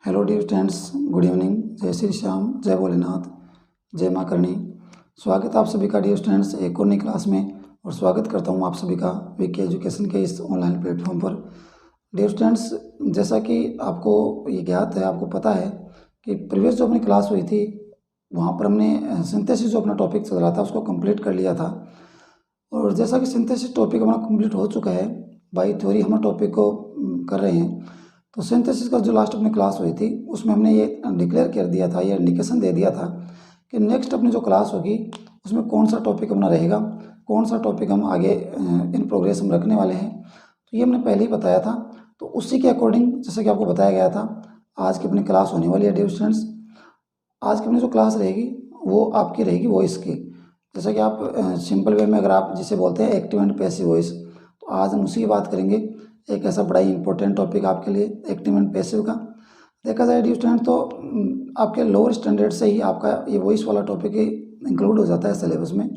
Hello dear students, good evening. जय श्री श्याम, जय भोलेनाथ, जय माँ करणी। स्वागत है आप सभी का डियर स्टूडेंट्स एक और नई क्लास में, और स्वागत करता हूँ आप सभी का वीके एजुकेशन के इस ऑनलाइन प्लेटफॉर्म पर। डियर स्टूडेंट्स, जैसा कि आपको ये ज्ञात है, आपको पता है कि प्रीवियस जो अपनी क्लास हुई थी वहाँ पर हमने सिंथेसिस जो अपना टॉपिक चल रहा था उसको कंप्लीट कर लिया था। और जैसा कि सिंथेसिस टॉपिक हमारा कंप्लीट हो चुका है, बाई थ्योरी हम टॉपिक को कर रहे हैं। तो सिंथेसिस का जो लास्ट अपनी क्लास हुई थी उसमें हमने ये डिक्लेयर कर दिया था, ये इंडिकेशन दे दिया था कि नेक्स्ट अपनी जो क्लास होगी उसमें कौन सा टॉपिक अपना रहेगा, कौन सा टॉपिक हम आगे इन प्रोग्रेस हम रखने वाले हैं। तो ये हमने पहले ही बताया था। तो उसी के अकॉर्डिंग जैसे कि आपको बताया गया था, आज की अपनी क्लास होने वाली है डियर स्टूडेंट्स। आज की अपनी जो क्लास रहेगी वो आपकी रहेगी वॉइस की। जैसा कि आप सिंपल वे में अगर आप जिसे बोलते हैं एक्टिव एंड पैसिव वॉइस, तो आज हम उसी की बात करेंगे। एक ऐसा बड़ा ही इंपॉर्टेंट टॉपिक आपके लिए एक्टिव एंड पैसिव का। देखा जाए डियर स्टूडेंट तो आपके लोअर स्टैंडर्ड से ही आपका ये वॉइस वाला टॉपिक इंक्लूड हो जाता है सिलेबस में।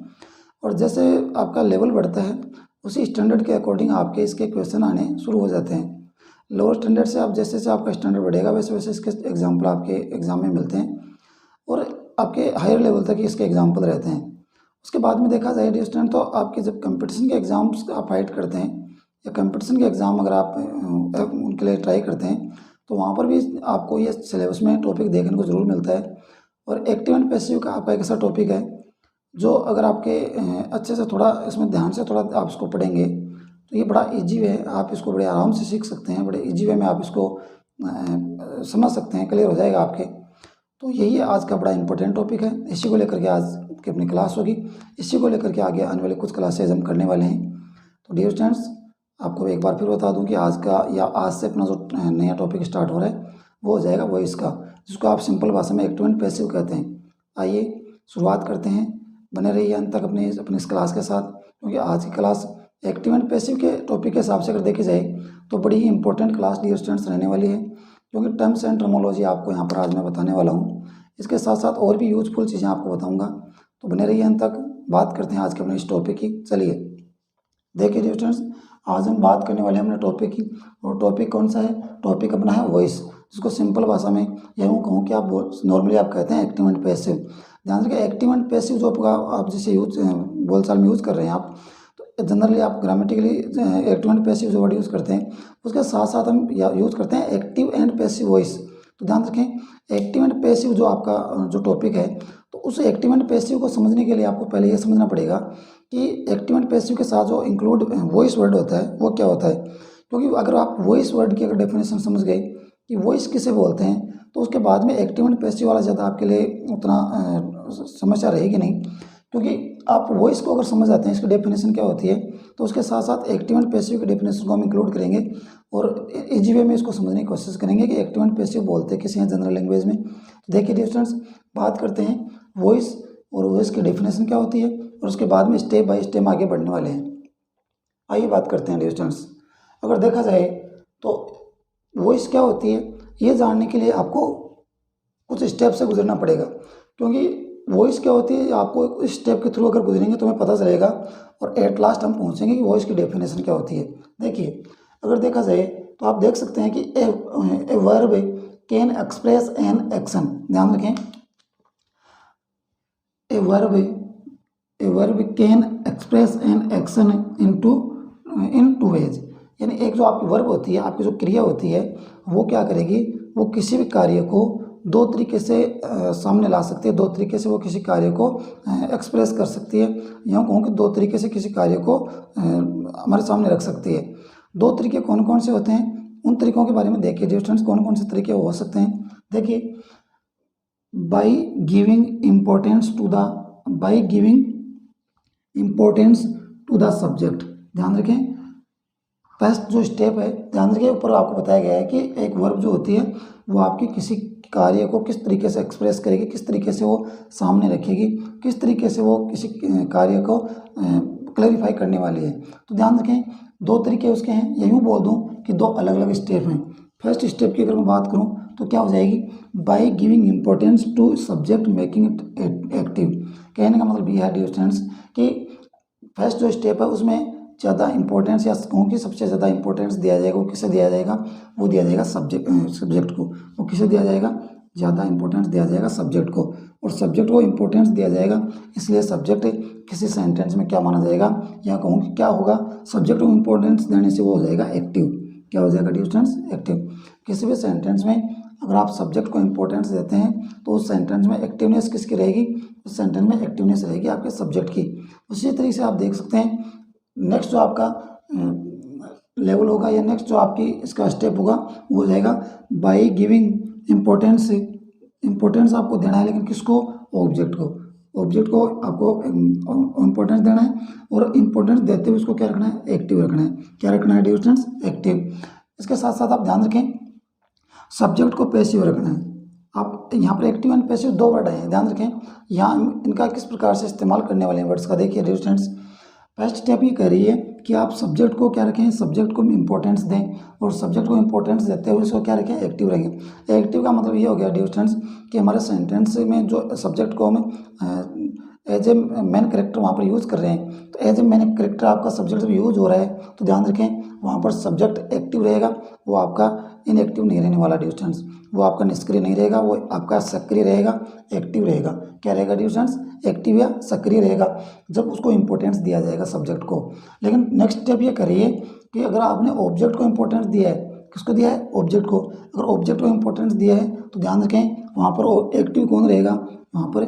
और जैसे आपका लेवल बढ़ता है उसी स्टैंडर्ड के अकॉर्डिंग आपके इसके क्वेश्चन आने शुरू हो जाते हैं। लोअर स्टैंडर्ड से आप जैसे जैसे आपका स्टैंडर्ड बढ़ेगा वैसे वैसे इसके एग्जाम्पल आपके एग्जाम में मिलते हैं, और आपके हायर लेवल तक इसके एग्जाम्पल रहते हैं। उसके बाद में देखा जाए डियर स्टूडेंट तो आपके जब कंपटीशन के एग्ज़ाम्स आप फाइट करते हैं या कंपटीशन के एग्ज़ाम अगर आप उनके लिए ट्राई करते हैं तो वहाँ पर भी आपको ये सिलेबस में टॉपिक देखने को ज़रूर मिलता है। और एक्टिव एंड पैसिव का आपका एक ऐसा टॉपिक है जो अगर आपके अच्छे से थोड़ा इसमें ध्यान से थोड़ा आप इसको पढ़ेंगे तो ये बड़ा इजी वे है, आप इसको बड़े आराम से सीख सकते हैं, बड़े इजी वे में आप इसको समझ सकते हैं, क्लियर हो जाएगा आपके। तो यही आज का बड़ा इंपॉर्टेंट टॉपिक है, इसी को लेकर के आज की अपनी क्लास होगी, इसी को लेकर के आगे आने वाले कुछ क्लासेज हम करने वाले हैं। तो डियर स्टूडेंट्स, आपको एक बार फिर बता दूं कि आज का या आज से अपना जो नया टॉपिक स्टार्ट हो रहा है वो हो जाएगा वॉइस का, जिसको आप सिंपल भाषा में एक्टिव एंड पैसिव कहते हैं। आइए शुरुआत करते हैं, बने रहिए अंत तक अपनी इस क्लास के साथ, क्योंकि आज की क्लास एक्टिव एंड पैसिव के टॉपिक के हिसाब से अगर देखी जाए तो बड़ी ही इंपॉर्टेंट क्लास डियर स्टूडेंट्स रहने वाली है, क्योंकि टर्म्स एंड टर्मोलॉजी आपको यहाँ पर आज मैं बताने वाला हूँ। इसके साथ साथ और भी यूजफुल चीज़ें आपको बताऊँगा, तो बने रहिए अंत तक। बात करते हैं आज के अपने इस टॉपिक की। चलिए देखिए डियर स्टूडेंट्स, आज हम बात करने वाले हैं अपने टॉपिक की, और टॉपिक कौन सा है? टॉपिक अपना है वॉइस, जिसको सिंपल भाषा में यूँ कहूँ कि आप नॉर्मली आप कहते हैं एक्टिव एंड पैसिव। ध्यान रखिए, एक्टिव एंड पैसिव जो आपका आप जिसे बोलचाल में यूज़ कर रहे हैं आप, तो जनरली आप ग्रामेटिकली एक्टिव एंड पैसिव जो वर्ड यूज़ करते हैं उसके साथ साथ हम यूज़ करते हैं एक्टिव एंड पैसिव वॉइस। तो ध्यान रखें, एक्टिव एंड पैसिव जो आपका जो टॉपिक है, तो उस एक्टिव एंड पैसिव को समझने के लिए आपको पहले ये समझना पड़ेगा कि एक्टिव एंड पैसिव के साथ जो इंक्लूड वॉइस वर्ड होता है वो क्या होता है। क्योंकि अगर आप वॉइस वर्ड की अगर डेफिनेशन समझ गए कि वॉइस किसे बोलते हैं, तो उसके बाद में एक्टिव एंड पैसिव वाला ज़्यादा आपके लिए उतना समस्या रहेगी नहीं, क्योंकि आप वॉइस को अगर समझ जाते हैं इसकी डेफिनेशन क्या होती है, तो उसके साथ साथ एक्टिव एंड पैसिव की डेफिनेशन को हम इंक्लूड करेंगे और इजी वे में इसको समझने की कोशिश करेंगे कि एक्टिव एंड पैसिव बोलते किसे हैं जनरल लैंग्वेज में। तो देखिए डियर स्टूडेंट्स, बात करते हैं वॉइस, और वॉइस की डेफिनेशन क्या होती है, और उसके बाद में स्टेप बाय स्टेप आगे बढ़ने वाले हैं। आइए बात करते हैं डियर स्टूडेंट्स। अगर देखा जाए तो वॉइस क्या होती है ये जानने के लिए आपको कुछ स्टेप से गुजरना पड़ेगा, क्योंकि वॉइस क्या होती है आपको इस स्टेप के थ्रू अगर गुजरेंगे तो हमें पता चलेगा, और एट लास्ट हम पहुंचेंगे कि वॉइस की डेफिनेशन क्या होती है। देखिए, अगर देखा जाए तो आप देख सकते हैं कि a verb can express an action. ध्यान रखें, a verb can express an action in two ways. यानी एक जो आपकी वर्ब होती है, आपकी जो क्रिया होती है, वो क्या करेगी, वो किसी भी कार्य को दो तरीके से सामने ला सकती है, दो तरीके से वो किसी कार्य को एक्सप्रेस कर सकती है। यूँ कहूँ कि दो तरीके से किसी कार्य को हमारे सामने रख सकती है। दो तरीके कौन कौन से होते हैं, उन तरीकों के बारे में देखिए डियर स्टूडेंट्स, कौन कौन से तरीके हो सकते हैं। देखिए, by giving importance to the subject. ध्यान रखें, फर्स्ट जो स्टेप है, ध्यान रखिए, ऊपर आपको बताया गया है कि एक वर्ब जो होती है वो आपकी किसी कार्य को किस तरीके से एक्सप्रेस करेगी, किस तरीके से वो सामने रखेगी, किस तरीके से वो किसी कार्य को क्लैरिफाई करने वाली है। तो ध्यान रखें, दो तरीके उसके हैं, या यूँ बोल दूँ कि दो अलग अलग स्टेप हैं। फर्स्ट स्टेप की अगर मैं बात करूँ तो क्या हो जाएगी, by giving importance to subject making it active. कहने का मतलब ये है डियर स्टूडेंट्स कि फर्स्ट जो स्टेप है उसमें ज़्यादा इंपॉर्टेंस या कहूँ कि सबसे ज़्यादा इंपॉर्टेंस दिया जाएगा वो किसे दिया जाएगा, वो दिया जाएगा सब्जेक्ट को। वो किसे दिया जाएगा, ज़्यादा इंपॉर्टेंस दिया जाएगा सब्जेक्ट को। और सब्जेक्ट को इंपॉर्टेंस दिया जाएगा इसलिए सब्जेक्ट किसी सेंटेंस में क्या माना जाएगा, या कहूँ कि क्या होगा, सब्जेक्ट को इंपॉर्टेंस देने से वो हो जाएगा एक्टिव। क्या हो जाएगा स्टूडेंट्स, एक्टिव। किसी भी सेंटेंस में अगर आप सब्जेक्ट को इंपॉर्टेंस देते हैं तो उस सेंटेंस में एक्टिवनेस किसकी रहेगी, उस सेंटेंस में एक्टिवनेस रहेगी आपके सब्जेक्ट की। उसी तरीके से आप देख सकते हैं नेक्स्ट जो आपका लेवल होगा या नेक्स्ट जो आपकी इसका स्टेप होगा वो हो जाएगा बाई गिविंग इम्पोर्टेंस आपको देना है, लेकिन किसको, ऑब्जेक्ट को। ऑब्जेक्ट को आपको इम्पोर्टेंस देना है और इम्पोर्टेंस देते हुए उसको क्या रखना है, एक्टिव रखना है। क्या रखना है स्टूडेंट्स, एक्टिव। इसके साथ साथ आप ध्यान रखें सब्जेक्ट को पैसिव रखना है। आप यहाँ पर एक्टिव एंड पैसिव दो वर्ड हैं, ध्यान रखें। यहाँ इनका किस प्रकार से इस्तेमाल करने वाले वर्ड्स का देखिए स्टूडेंट्स। फर्स्ट स्टेप ये कह रही है कि आप सब्जेक्ट को क्या रखें, सब्जेक्ट को इंपॉर्टेंस दें और सब्जेक्ट को इंपॉर्टेंस देते हुए इसको क्या रखें, एक्टिव रहेंगे। एक्टिव का मतलब ये हो गया स्टूडेंट्स कि हमारे सेंटेंस में जो सब्जेक्ट को हम एज ए मेन कैरेक्टर वहाँ पर यूज़ कर रहे हैं, तो एज ए मेन कैरेक्टर आपका सब्जेक्ट जब यूज हो रहा है तो ध्यान रखें वहाँ पर सब्जेक्ट एक्टिव रहेगा, वो आपका इनएक्टिव नहीं रहने वाला स्टूडेंट्स। वो आपका निष्क्रिय नहीं रहेगा, वो आपका सक्रिय रहेगा, एक्टिव रहेगा। क्या रहेगा स्टूडेंट्स, एक्टिव या सक्रिय रहेगा जब उसको इंपॉर्टेंस दिया जाएगा सब्जेक्ट को। लेकिन नेक्स्ट स्टेप ये करिए कि अगर आपने ऑब्जेक्ट को इंपॉर्टेंस दिया है, किसको दिया है, ऑब्जेक्ट को। अगर ऑब्जेक्ट को इंपॉर्टेंस दिया है तो ध्यान रखें वहाँ पर एक्टिव कौन रहेगा, वहाँ पर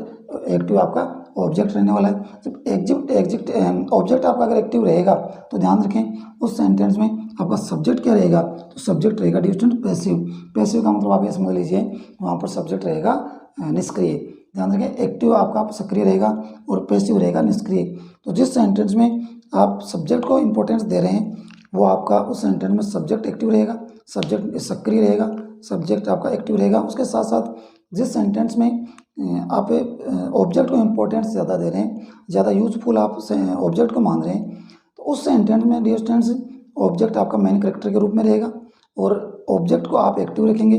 एक्टिव आपका ऑब्जेक्ट रहने वाला है। जब ऑब्जेक्ट आपका अगर एक्टिव रहेगा तो ध्यान रखें उस सेंटेंस में आपका सब्जेक्ट क्या रहेगा, तो सब्जेक्ट रहेगा स्टूडेंट पैसिव। पैसिव का मतलब आप ये समझ लीजिए वहाँ पर सब्जेक्ट रहेगा निष्क्रिय। ध्यान रखें एक्टिव आपका सक्रिय रहेगा और पैसिव रहेगा निष्क्रिय। तो जिस सेंटेंस में आप सब्जेक्ट को इंपॉर्टेंस दे रहे हैं वो आपका उस सेंटेंस में सब्जेक्ट एक्टिव रहेगा, सब्जेक्ट सक्रिय रहेगा, सब्जेक्ट आपका एक्टिव रहेगा। उसके साथ साथ जिस सेंटेंस में आप ऑब्जेक्ट को इंपॉर्टेंस ज़्यादा दे रहे हैं, ज़्यादा यूजफुल आप ऑब्जेक्ट को मान रहे हैं, तो उस सेंटेंस में डिस्टेंस ऑब्जेक्ट आपका मेन कैरेक्टर के रूप में रहेगा और ऑब्जेक्ट को आप एक्टिव रखेंगे।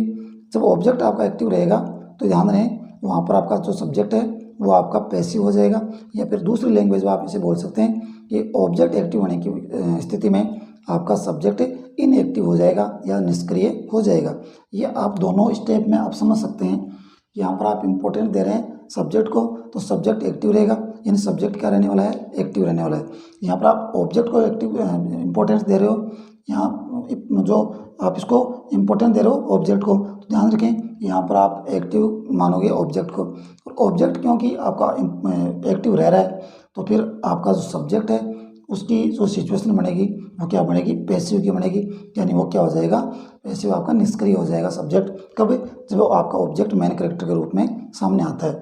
जब ऑब्जेक्ट आपका एक्टिव रहेगा तो ध्यान रहे वहाँ पर आपका जो सब्जेक्ट है वो आपका पैसिव हो जाएगा, या फिर दूसरी लैंग्वेज में आप इसे बोल सकते हैं कि ऑब्जेक्ट एक्टिव होने की स्थिति में आपका सब्जेक्ट इनएक्टिव हो जाएगा या निष्क्रिय हो जाएगा। ये आप दोनों स्टेप में आप समझ सकते हैं। यहाँ पर आप इंपॉर्टेंस दे रहे हैं सब्जेक्ट को तो सब्जेक्ट एक्टिव रहेगा, यानी सब्जेक्ट क्या रहने वाला है, एक्टिव रहने वाला है। यहाँ पर आप ऑब्जेक्ट को एक्टिव इंपॉर्टेंस दे रहे हो, यहाँ जो आप इसको इंपॉर्टेंस दे रहे हो ऑब्जेक्ट को, तो ध्यान रखें यहाँ पर आप एक्टिव मानोगे ऑब्जेक्ट को। और ऑब्जेक्ट क्योंकि आपका एक्टिव रह रहा है तो फिर आपका जो सब्जेक्ट है उसकी जो सिचुएशन बनेगी वो क्या बनेगी, पैसिव की बनेगी, यानी वो क्या हो जाएगा, पैसिव आपका निष्क्रिय हो जाएगा सब्जेक्ट। कब, जब वो आपका ऑब्जेक्ट मेन कैरेक्टर के रूप में सामने आता है।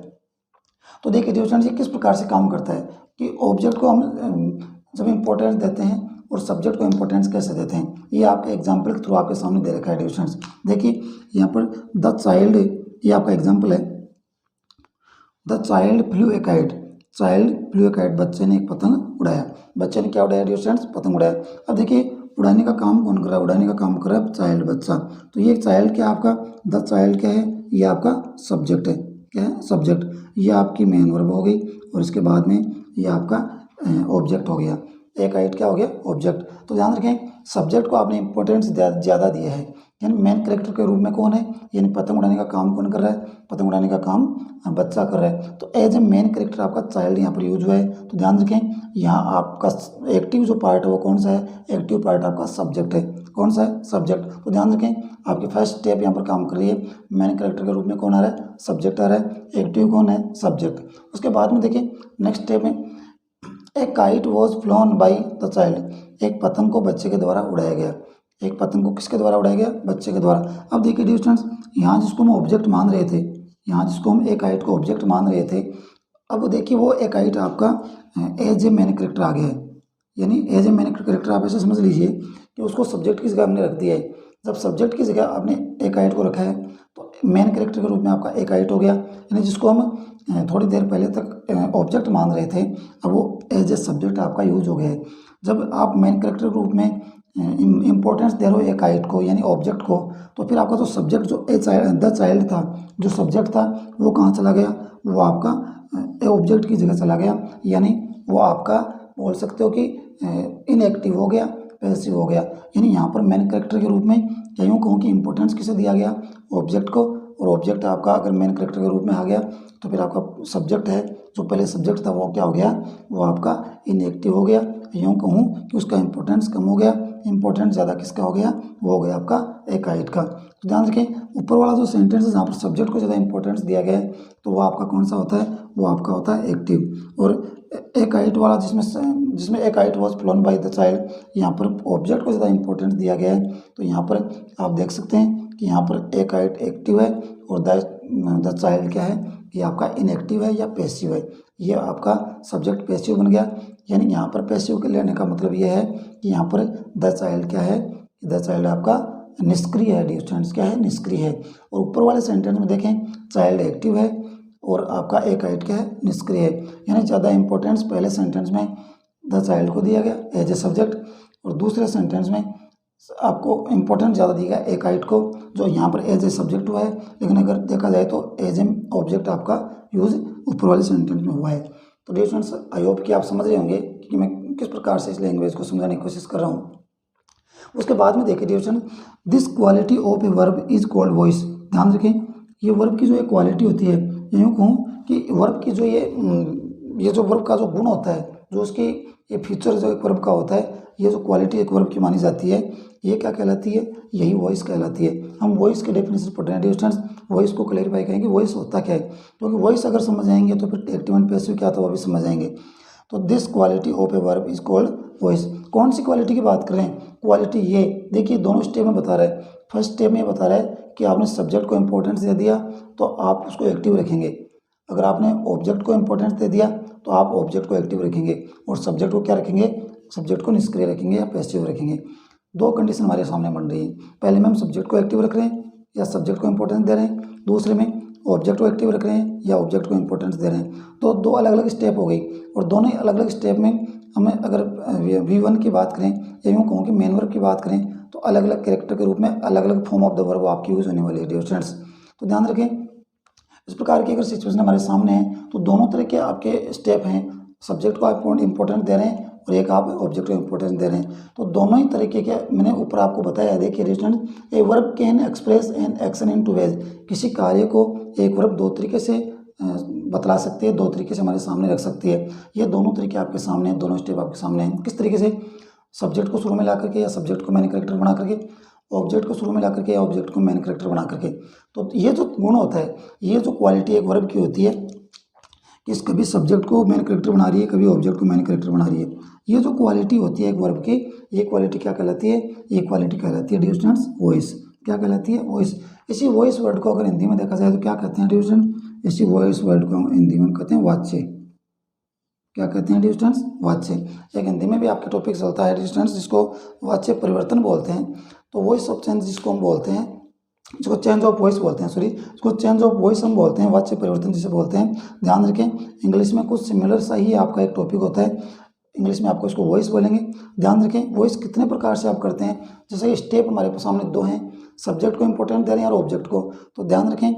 तो देखिए स्टूडेंट्स ये किस प्रकार से काम करता है कि ऑब्जेक्ट को हम जब इंपॉर्टेंस देते हैं और सब्जेक्ट को इंपॉर्टेंस कैसे देते हैं, ये आपके एग्जाम्पल के थ्रू आपके सामने दे रखा है स्टूडेंट्स। देखिए यहाँ पर द चाइल्ड, ये आपका एग्जाम्पल है, the child flu A kite. Child flu A kite, बच्चे ने एक पतंग उड़ाया। बच्चे ने क्या उड़ाया स्टूडेंट्स, पतंग उड़ाया। अब देखिए उड़ाने का काम कौन कर रहा है, उड़ाने का काम कर रहा है चाइल्ड, बच्चा। तो ये चाइल्ड क्या आपका, द चाइल्ड क्या है, ये आपका सब्जेक्ट है। क्या है, सब्जेक्ट। ये आपकी मेन वर्ब हो गई और इसके बाद में ये आपका ऑब्जेक्ट हो गया। एक आइट क्या हो गया, ऑब्जेक्ट। तो ध्यान रखें सब्जेक्ट को आपने इंपॉर्टेंस ज़्यादा दिया है, यानी मेन कैरेक्टर के रूप में कौन है, यानी पतंग उड़ाने का काम कौन कर रहा है, पतंग उड़ाने का काम बच्चा कर रहा है। तो एज ए मेन कैरेक्टर आपका चाइल्ड यहाँ पर यूज हुआ है। तो ध्यान रखें यहाँ आपका एक्टिव जो पार्ट है वो कौन सा है, एक्टिव पार्ट आपका सब्जेक्ट है। कौन सा है, सब्जेक्ट। तो ध्यान रखें आपकी फर्स्ट स्टेप यहाँ पर काम कर रही है, मेन कैरेक्टर के रूप में कौन आ रहा है, सब्जेक्ट आ रहा है, एक्टिव कौन है, सब्जेक्ट। उसके बाद में देखिए नेक्स्ट स्टेप में ए kite was phloem by the child. एक पतंग को बच्चे के द्वारा उड़ाया गया। एक पतंग को किसके द्वारा उड़ाया गया, बच्चे के द्वारा। अब देखिए स्टूडेंट्स यहाँ जिसको हम ऑब्जेक्ट मान रहे थे, यहाँ जिसको हम एक काइट को ऑब्जेक्ट मान रहे थे, अब देखिए वो एक काइट आपका एज ए मैन कैरेक्टर आ गया है। यानी एज ए मैन कैरेक्टर आप ऐसे समझ लीजिए कि उसको सब्जेक्ट की जगह हमने रख दिया है। जब सब्जेक्ट की जगह आपने एक काइट को रखा है तो मेन कैरेक्टर के रूप में आपका एक काइट हो गया, यानी जिसको हम थोड़ी देर पहले तक ऑब्जेक्ट मान रहे थे अब वो एज ए सब्जेक्ट आपका यूज हो गया है। जब आप मेन कैरेक्टर के रूप में इंपॉर्टेंस दे रहे हो एक काइट को यानी ऑब्जेक्ट को, तो फिर आपका जो सब्जेक्ट जो द चाइल्ड था, जो सब्जेक्ट था वो कहाँ चला गया, वो आपका ऑब्जेक्ट की जगह चला गया। यानी वो आपका बोल सकते हो कि इनएक्टिव हो गया, पैसिव हो गया। यानी यहाँ पर मेन कैरेक्टर के रूप में या यूँ कहूँ कि इंपॉर्टेंस किसे दिया गया, ऑब्जेक्ट को, और ऑब्जेक्ट आपका अगर मेन कैरेक्टर के रूप में आ गया तो फिर आपका सब्जेक्ट है, जो पहले सब्जेक्ट था वो क्या हो गया, वो आपका इनएक्टिव हो गया। यूँ कहूँ कि उसका इंपॉर्टेंस कम हो गया, इंपॉर्टेंस ज़्यादा किसका हो गया, वो हो गया आपका एकाइट का। तो ध्यान रखें ऊपर वाला जो सेंटेंस है जहाँ पर सब्जेक्ट को ज़्यादा इंपॉर्टेंस दिया गया है तो वो आपका कौन सा होता है, वो आपका होता है एक्टिव। और एकाइट वाला जिसमें a kite was flown by the child, यहाँ पर ऑब्जेक्ट को ज़्यादा इंपॉर्टेंस दिया गया है। तो यहाँ पर आप देख सकते हैं कि यहाँ पर एकाइट एक्टिव है और द चाइल्ड क्या है, ये आपका इनएक्टिव है या पैसिव है। ये आपका सब्जेक्ट पैसिव बन गया। यानी यहाँ पर पैसिव के लेने का मतलब ये है कि यहाँ पर द चाइल्ड क्या है, द चाइल्ड आपका निष्क्रिय है, डी स्टूडेंट्स क्या है, निष्क्रिय है। और ऊपर वाले सेंटेंस में देखें चाइल्ड एक्टिव है और आपका एकाइट क्या है, निष्क्रिय है। यानी ज़्यादा इंपॉर्टेंस पहले सेंटेंस में द चाइल्ड को दिया गया एज ए सब्जेक्ट और दूसरे सेंटेंस में आपको इंपॉर्टेंस ज़्यादा दी गया एकाइट को, जो यहाँ पर एज ए सब्जेक्ट हुआ है, लेकिन अगर देखा जाए तो एज ए ऑब्जेक्ट आपका यूज ऊपर वाले सेंटेंस में हुआ है। तो डियर स्टूडेंट्स आई होप कि आप समझ रहे होंगे कि मैं किस प्रकार से इस लैंग्वेज को समझाने की कोशिश कर रहा हूँ। उसके बाद में देखिए dear student, this quality of a verb is called voice. ध्यान रखें ये वर्ब की जो एक क्वालिटी होती है, यूँ कहूँ कि वर्ब की जो ये जो वर्ब का जो गुण होता है, जो उसकी ये फीचर जो एक वर्ब का होता है, ये जो क्वालिटी एक वर्ब की मानी जाती है, ये क्या कहलाती है, यही वॉइस कहलाती है। हम वॉइस के डेफिनेशन पढ़ रहे हैं डियर स्टूडेंट्स, वॉइस को क्लैरिफाई करेंगे वॉइस होता क्या है, क्योंकि वॉइस अगर समझ आएंगे तो फिर एक्टिव एंड पैसिव क्या था वो भी समझ आएंगे। तो this quality of a verb is called voice. कौन सी क्वालिटी की बात कर रहे हैं, क्वालिटी ये देखिए दोनों स्टेप में बता रहा है। फर्स्ट स्टेप में बता रहा है कि आपने सब्जेक्ट को इंपॉर्टेंस दे दिया तो आप उसको एक्टिव रखेंगे, अगर आपने ऑब्जेक्ट को इंपॉर्टेंस दे दिया तो आप ऑब्जेक्ट को एक्टिव रखेंगे, और सब्जेक्ट को क्या रखेंगे, सब्जेक्ट को निष्क्रिय रखेंगे या पैसिव रखेंगे। दो कंडीशन हमारे सामने बन रही है, पहले में हम सब्जेक्ट को एक्टिव रख रहे हैं या सब्जेक्ट को इंपॉर्टेंस दे रहे हैं, दूसरे में ऑब्जेक्ट को एक्टिव रख रहे हैं या ऑब्जेक्ट को इंपॉर्टेंस दे रहे हैं। तो दो अलग अलग स्टेप हो गई, और दोनों ही अलग अलग स्टेप में हमें अगर V1 की बात करें या यूँ कहूँ कि मेन वर्ब की बात करें तो अलग अलग कैरेक्टर के रूप में अलग अलग फॉर्म ऑफ द वर्ब आपकी यूज होने वाली है डियर स्टूडेंट्स। तो ध्यान रखें इस प्रकार की अगर सिचुएशन हमारे सामने है तो दोनों तरह के आपके स्टेप हैं, सब्जेक्ट को आप इंपॉर्टेंस दे रहे हैं और एक आप ऑब्जेक्ट को इंपॉर्टेंस दे रहे हैं। तो दोनों ही तरीके के मैंने ऊपर आपको बताया है। देखिए student, a verb can express an action in two ways, किसी कार्य को एक वर्ब दो तरीके से बतला सकती है, दो तरीके से हमारे सामने रख सकती है। ये दोनों तरीके आपके सामने हैं, दोनों स्टेप आपके सामने हैं। किस तरीके से, सब्जेक्ट को शुरू में ला करके या सब्जेक्ट को मेन कैरेक्टर बना करके, ऑब्जेक्ट को शुरू में ला करके या ऑब्जेक्ट को मेन कैरेक्टर बना करके। तो ये जो गुण होता है, ये जो क्वालिटी एक वर्ब की होती है कि कभी सब्जेक्ट को मेन कैरेक्टर बना रही है, कभी ऑब्जेक्ट को मेन कैरेक्टर बना रही है, ये जो क्वालिटी होती है एक वर्ब की, ये क्वालिटी क्या कहलाती है, ये क्वालिटी कहलाती है डियर स्टूडेंट्स वॉइस। क्या कहलाती है, वॉइस। इसी वॉइस वर्ड को अगर हिंदी में देखा जाए तो क्या कहते हैं डियर स्टूडेंट, इसी वॉइस वर्ड को हिंदी में कहते हैं वाच्य। क्या कहते हैं डियर स्टूडेंट्स, वाच्य। एक हिंदी में भी आपका टॉपिक चलता है डियर स्टूडेंट्स जिसको वाच्य परिवर्तन बोलते हैं। तो वॉइस ऑफ चेंज जिसको हम बोलते हैं, इसको चेंज ऑफ वॉइस बोलते हैं, सॉरी इसको चेंज ऑफ वॉइस हम बोलते हैं, वाच्य परिवर्तन जिसे बोलते हैं। ध्यान रखें इंग्लिश में कुछ सिमिलर सा ही आपका एक टॉपिक होता है, इंग्लिश में आपको इसको वॉइस बोलेंगे। ध्यान रखें वॉइस कितने प्रकार से आप करते हैं, जैसे स्टेप हमारे सामने दो हैं, सब्जेक्ट को इंपॉर्टेंट दे रहे हैं और ऑब्जेक्ट को। तो ध्यान रखें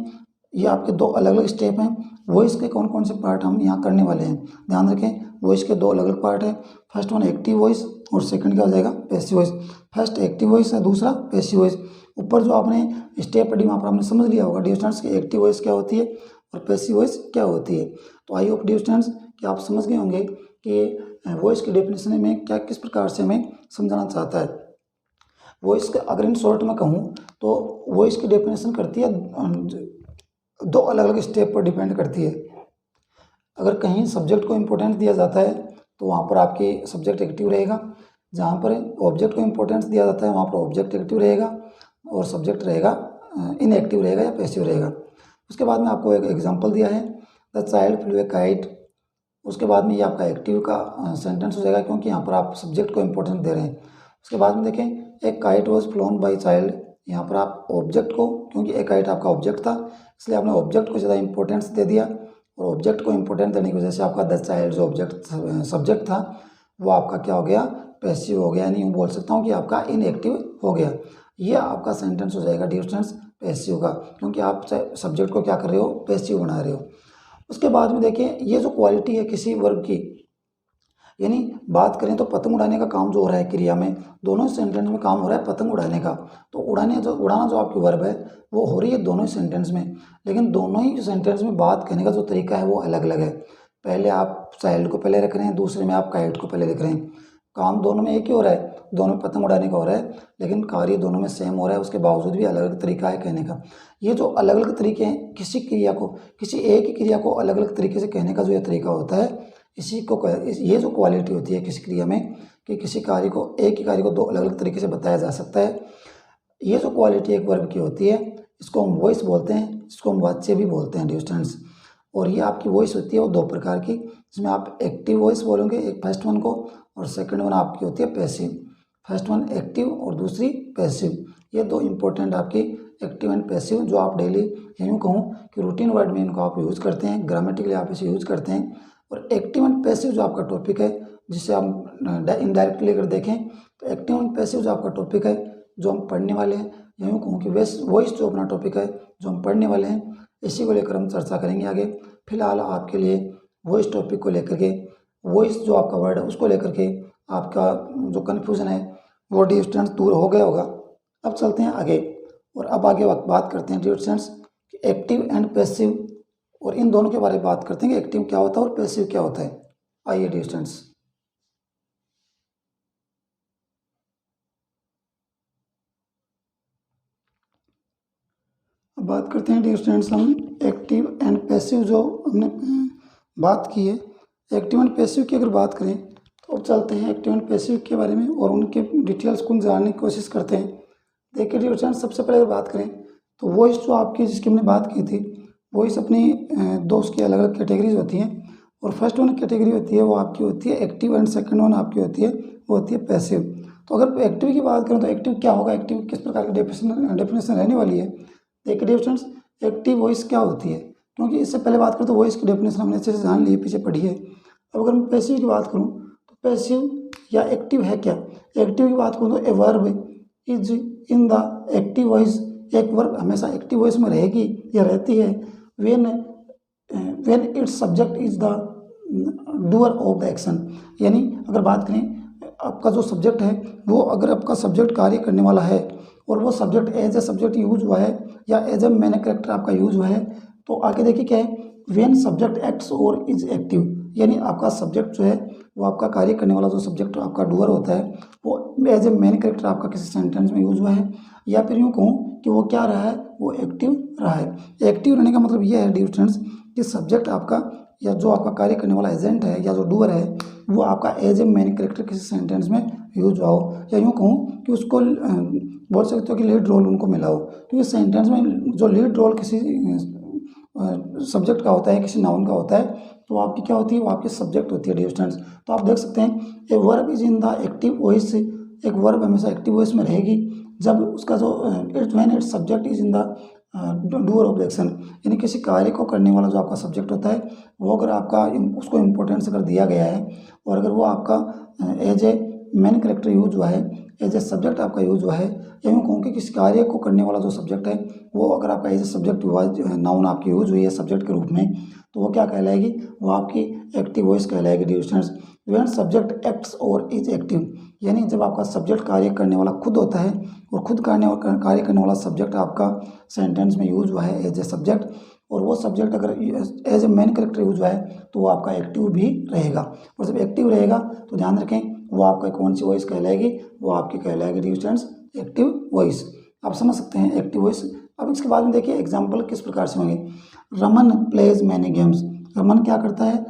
ये आपके दो अलग अलग स्टेप हैं। वॉइस के कौन कौन से पार्ट हम यहाँ करने वाले हैं, ध्यान रखें वॉइस के दो अलग अलग पार्ट हैं। फर्स्ट वन एक्टिव वॉइस और सेकंड क्या हो जाएगा, passive voice. First active voice है, दूसरा पैसिव वॉइस। ऊपर जो आपने स्टेप पढ़ी वहाँ पर आपने समझ लिया होगा डियर स्टूडेंट्स की एक्टिव वॉइस क्या होती है और पैसिव वॉइस क्या होती है। तो आई होप डियर स्टूडेंट्स कि आप समझ गए होंगे कि वॉइस की डेफिनेशन में क्या किस प्रकार से हमें समझाना चाहता है। वॉइस का अगर इन शॉर्ट में कहूँ तो वॉइस की डेफिनेशन करती है दो अलग अलग स्टेप पर डिपेंड करती है। अगर कहीं सब्जेक्ट को इम्पोर्टेंस दिया जाता है तो वहाँ पर आपकी सब्जेक्ट एक्टिव रहेगा, जहाँ पर ऑब्जेक्ट को इम्पोर्टेंस दिया जाता है वहाँ पर ऑब्जेक्ट एक्टिव रहेगा और सब्जेक्ट रहेगा इनएक्टिव रहेगा या पैसिव रहेगा। उसके बाद में आपको एक एग्जांपल दिया है, the child flu A kite. उसके बाद में ये आपका एक्टिव का सेंटेंस हो जाएगा क्योंकि यहाँ पर आप सब्जेक्ट को इम्पोर्टेंस दे रहे हैं। उसके बाद में देखें एक kite was phloem by child, यहाँ पर आप ऑब्जेक्ट को, क्योंकि एक काइट आपका ऑब्जेक्ट था इसलिए आपने ऑब्जेक्ट को ज़्यादा इंपॉर्टेंस दे दिया, और ऑब्जेक्ट को इंपॉर्टेंस देने की वजह से आपका द चाइल्ड जो ऑब्जेक्ट सब्जेक्ट था वो आपका क्या हो गया, पैसिव हो गया। यानी यूँ बोल सकता हूँ कि आपका इनएक्टिव हो गया। ये आपका सेंटेंस हो जाएगा डियर स्टूडेंट्स पैसिव का, क्योंकि आप सब्जेक्ट को क्या कर रहे हो, पैसिव बना रहे हो। उसके बाद में देखिए ये जो क्वालिटी है किसी वर्ब की, यानी बात करें तो पतंग उड़ाने का काम जो हो रहा है क्रिया में, दोनों ही सेंटेंस में काम हो रहा है पतंग उड़ाने का। तो उड़ाना जो आपकी वर्ब है वो हो रही है दोनों ही सेंटेंस में, लेकिन दोनों ही सेंटेंस में बात करने का जो तरीका है वो अलग अलग है। पहले आप चाइल्ड को पहले रख रहे हैं, दूसरे में आप काइट को पहले लिख रहे हैं। काम दोनों में एक ही हो रहा है, दोनों में पतंग उड़ाने का हो रहा है, लेकिन कार्य दोनों में सेम हो रहा है, उसके बावजूद भी अलग अलग तरीका है कहने का। ये जो अलग अलग तरीके हैं, किसी क्रिया को, किसी एक ही क्रिया को अलग अलग तरीके से कहने का जो ये तरीका होता है, ये जो क्वालिटी होती है किसी क्रिया में, कि किसी कार्य को, एक ही कार्य को दो अलग अलग तरीके से बताया जा सकता है, ये जो क्वालिटी एक वर्ब की होती है, इसको हम वॉइस बोलते हैं, इसको हम वाच्य भी बोलते हैं डियर स्टूडेंट्स। और ये आपकी वॉइस होती है वो दो प्रकार की, जिसमें आप एक्टिव वॉइस बोलोगे एक फर्स्ट वन को, और सेकंड वन आपकी होती है पैसिव। फर्स्ट वन एक्टिव और दूसरी पैसिव, ये दो इंपॉर्टेंट आपकी एक्टिव एंड पैसिव, जो आप डेली यूँ कहूँ कि रूटीन वर्ड में इनको आप यूज़ करते हैं, ग्रामेटिकली आप इसे यूज़ करते हैं। और एक्टिव एंड पैसिव जो आपका टॉपिक है, जिसे हम इनडायरेक्टली अगर देखें तो एक्टिव एंड पैसिव जो आपका टॉपिक है, जो हम पढ़ने वाले हैं, यूँ कहूँ कि वॉइस जो अपना टॉपिक है जो हम पढ़ने वाले हैं, इसी को लेकर हम चर्चा करेंगे आगे। फिलहाल आपके लिए वॉइस टॉपिक को लेकर के, वॉइस जो आपका वर्ड है उसको लेकर के आपका जो कन्फ्यूज़न है वो डियर स्टूडेंट्स दूर हो गया होगा। अब चलते हैं आगे, और अब आगे बात करते हैं डियर स्टूडेंट्स कि एक्टिव एंड पैसिव, और इन दोनों के बारे में बात करते हैं कि एक्टिव क्या होता है और पैसिव क्या होता है। आइए डियर स्टूडेंट्स, अब बात करते हैं डियर स्टूडेंट्स हम एक्टिव एंड पैसिव जो हमने बात की है। एक्टिव एंड पैसिव की अगर बात करें तो अब चलते हैं एक्टिव एंड पैसिव के बारे में और उनके डिटेल्स को जानने की कोशिश करते हैं। देखिए डियर स्टूडेंट्स, सबसे पहले बात करें तो वॉइस जो आपकी जिसकी हमने बात की थी, वॉइस अपनी दो उसकी अलग अलग कैटेगरीज होती हैं। और फर्स्ट वन कैटेगरी होती है वो आपकी होती है एक्टिव, एंड सेकंड वन आपकी होती है वो होती है पैसिव। तो अगर एक्टिव की बात करें तो एक्टिव क्या होगा, एक्टिव किस प्रकार की डेफिनेशन रहने वाली है। देखिए डियर स्टूडेंट्स, एक्टिव वॉइस क्या होती है, क्योंकि इससे पहले बात करें तो वॉइस की डेफिनेशन हमने अच्छे से जान ली है, पीछे पढ़ी है। अब अगर मैं पैसिव की बात करूँ तो पैसिव या एक्टिव है क्या। एक्टिव की बात करूँ तो ए verb is in the active voice, एक वर्ब हमेशा एक्टिव वॉइस में रहेगी या रहती है when it's subject is the doer of the action. यानी अगर बात करें आपका जो सब्जेक्ट है वो, अगर आपका सब्जेक्ट कार्य करने वाला है और वो subject as a subject use हुआ है या एज ए मेन कैरेक्टर आपका यूज हुआ है, तो आगे देखिए क्या है, व्हेन सब्जेक्ट एक्ट्स और इज एक्टिव, यानी आपका सब्जेक्ट जो है वो आपका कार्य करने वाला जो सब्जेक्ट आपका डूअर होता है वो एज ए मेन कैरेक्टर आपका किसी सेंटेंस में यूज हुआ है, या फिर यूँ कहूँ कि वो क्या रहा है, वो एक्टिव रहा है। एक्टिव रहने का मतलब ये है डियर स्टूडेंट्स कि सब्जेक्ट आपका या जो आपका कार्य करने वाला एजेंट है या जो डूअर है वो आपका एज ए मेन कैरेक्टर किसी सेंटेंस में यूज हुआ हो, या यूँ कहूँ कि उसको बोल सकते हो कि लीड रोल उनको मिला हो। क्योंकि सेंटेंस में जो लीड रोल किसी सब्जेक्ट का होता है, किसी नाउन का होता है, तो आपकी क्या होती है, वो आपकी सब्जेक्ट होती है डियर स्टूडेंट्स। तो आप देख सकते हैं ए verb is in the active voice, एक वर्ब हमेशा एक्टिव वॉइस में रहेगी जब उसका जो it's subject is in the doer of the action, यानी किसी कार्य को करने वाला जो आपका सब्जेक्ट होता है वो अगर आपका उसको इम्पोर्टेंस अगर दिया गया है और अगर वो आपका as a main character use हुआ है, एज ए सब्जेक्ट आपका यूज हुआ है, या यूँ कहूँ कि किसी कार्य को करने वाला जो सब्जेक्ट है वो अगर आपका एज ए सब्जेक्ट हुआ, नाउन आपकी यूज हुई है सब्जेक्ट के रूप में, तो वो क्या कहलाएगी, वो आपकी एक्टिव वॉइस कहलाएगी dear students. When subject acts और इज एक्टिव, यानी जब आपका सब्जेक्ट कार्य करने वाला खुद होता है और खुद कार्य करने वाला सब्जेक्ट आपका सेंटेंस में यूज हुआ है एज ए सब्जेक्ट, और वो सब्जेक्ट अगर as a main character use हुआ है तो वो आपका एक्टिव भी रहेगा। और जब एक्टिव रहेगा तो ध्यान रखें वो आपका कौन सी वॉइस कहलाएगी, वो आपकी कहलाएगी डियर स्टूडेंट्स एक्टिव वॉइस। आप समझ सकते हैं एक्टिव वॉइस। अब इसके बाद में देखिए एग्जाम्पल किस प्रकार से होंगे। Raman plays many games, Raman क्या करता है,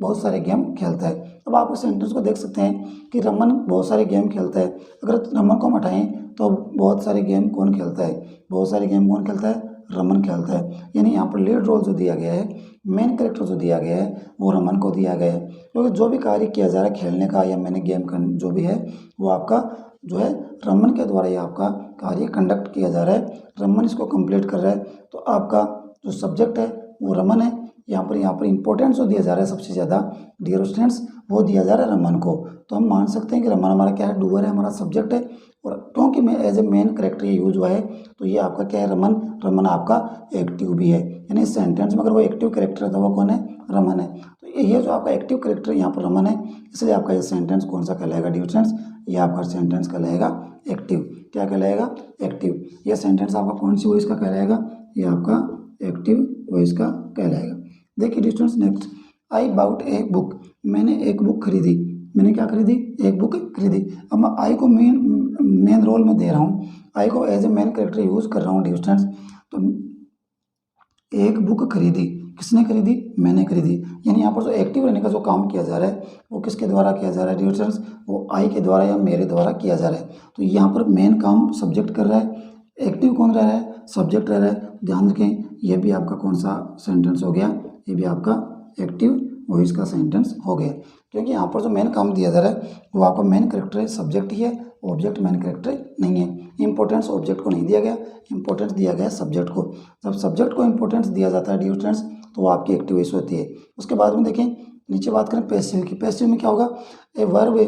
बहुत सारे गेम खेलता है। अब आप इस सेंटेंस को देख सकते हैं कि रमन बहुत सारे गेम खेलता है। अगर रमन को हम हटाएं तो बहुत सारे गेम कौन खेलता है, बहुत सारे गेम कौन खेलता है, रमन खेलता है। यानी यहाँ पर लीड रोल जो दिया गया है, मेन कैरेक्टर जो दिया गया है वो रमन को दिया गया है, क्योंकि जो भी कार्य किया जा रहा है खेलने का या मैंने गेम का जो भी है वो आपका जो है रमन के द्वारा ये आपका कार्य कंडक्ट किया जा रहा है, रमन इसको कंप्लीट कर रहा है। तो आपका जो सब्जेक्ट है वो रमन है। यहाँ पर इंपॉर्टेंस जो दिया जा रहा है सबसे ज़्यादा डियर स्टूडेंट्स वो दिया जा रहा है रमन को। तो हम मान सकते हैं कि रमन हमारा क्या है, डूअर है, हमारा सब्जेक्ट है, और क्योंकि मैं एज ए मेन करेक्टर ये यूज हुआ है तो ये आपका क्या है, रमन। रमन आपका एक्टिव भी है, यानी इस सेंटेंस में अगर वो एक्टिव करेक्टर है तो वो कौन है, रमन है। तो ये जो आपका एक्टिव करेक्टर यहाँ पर रमन है, इसलिए आपका ये सेंटेंस कौन सा कहलाएगा डियर स्टूडेंट्स, ये आपका सेंटेंस कहलाएगा एक्टिव। क्या कहलाएगा, एक्टिव। ये सेंटेंस आपका कौन सी वॉइस का कहलाएगा, ये आपका एक्टिव वॉइस का कहलाएगा। देखिए dear students next, I bought a book, मैंने एक बुक खरीदी। मैंने क्या खरीदी, एक बुक खरीदी। अब मैं आई को मेन रोल में दे रहा हूँ, आई को as a main character use कर रहा हूँ डियर स्टूडेंट्स। तो एक बुक खरीदी, किसने खरीदी, मैंने खरीदी। यानी यहाँ पर जो एक्टिव रहने का जो काम किया जा रहा है वो किसके द्वारा किया जा रहा है डियर स्टूडेंट्स, वो आई के द्वारा या मेरे द्वारा किया जा रहा है। तो यहाँ पर मेन काम सब्जेक्ट कर रहा है, एक्टिव कौन रह रहा है, सब्जेक्ट रह रहा है। ध्यान रखें, ये भी आपका कौन सा सेंटेंस हो गया, ये भी आपका एक्टिव वॉइस का सेंटेंस हो गया, क्योंकि यहाँ पर जो मेन काम दिया जा रहा है वो आपका मेन कैरेक्टर सब्जेक्ट ही है, ऑब्जेक्ट मेन कैरेक्टर नहीं है। इंपॉर्टेंस ऑब्जेक्ट को नहीं दिया गया, इंपॉर्टेंस दिया गया सब्जेक्ट को। जब सब्जेक्ट को इंपॉर्टेंस दिया जाता है डियर स्टूडेंट्स तो वो आपकी एक्टिव वॉइस होती है। उसके बाद में देखें नीचे बात करें पैसिव की। पैसिव में क्या होगा, ए verb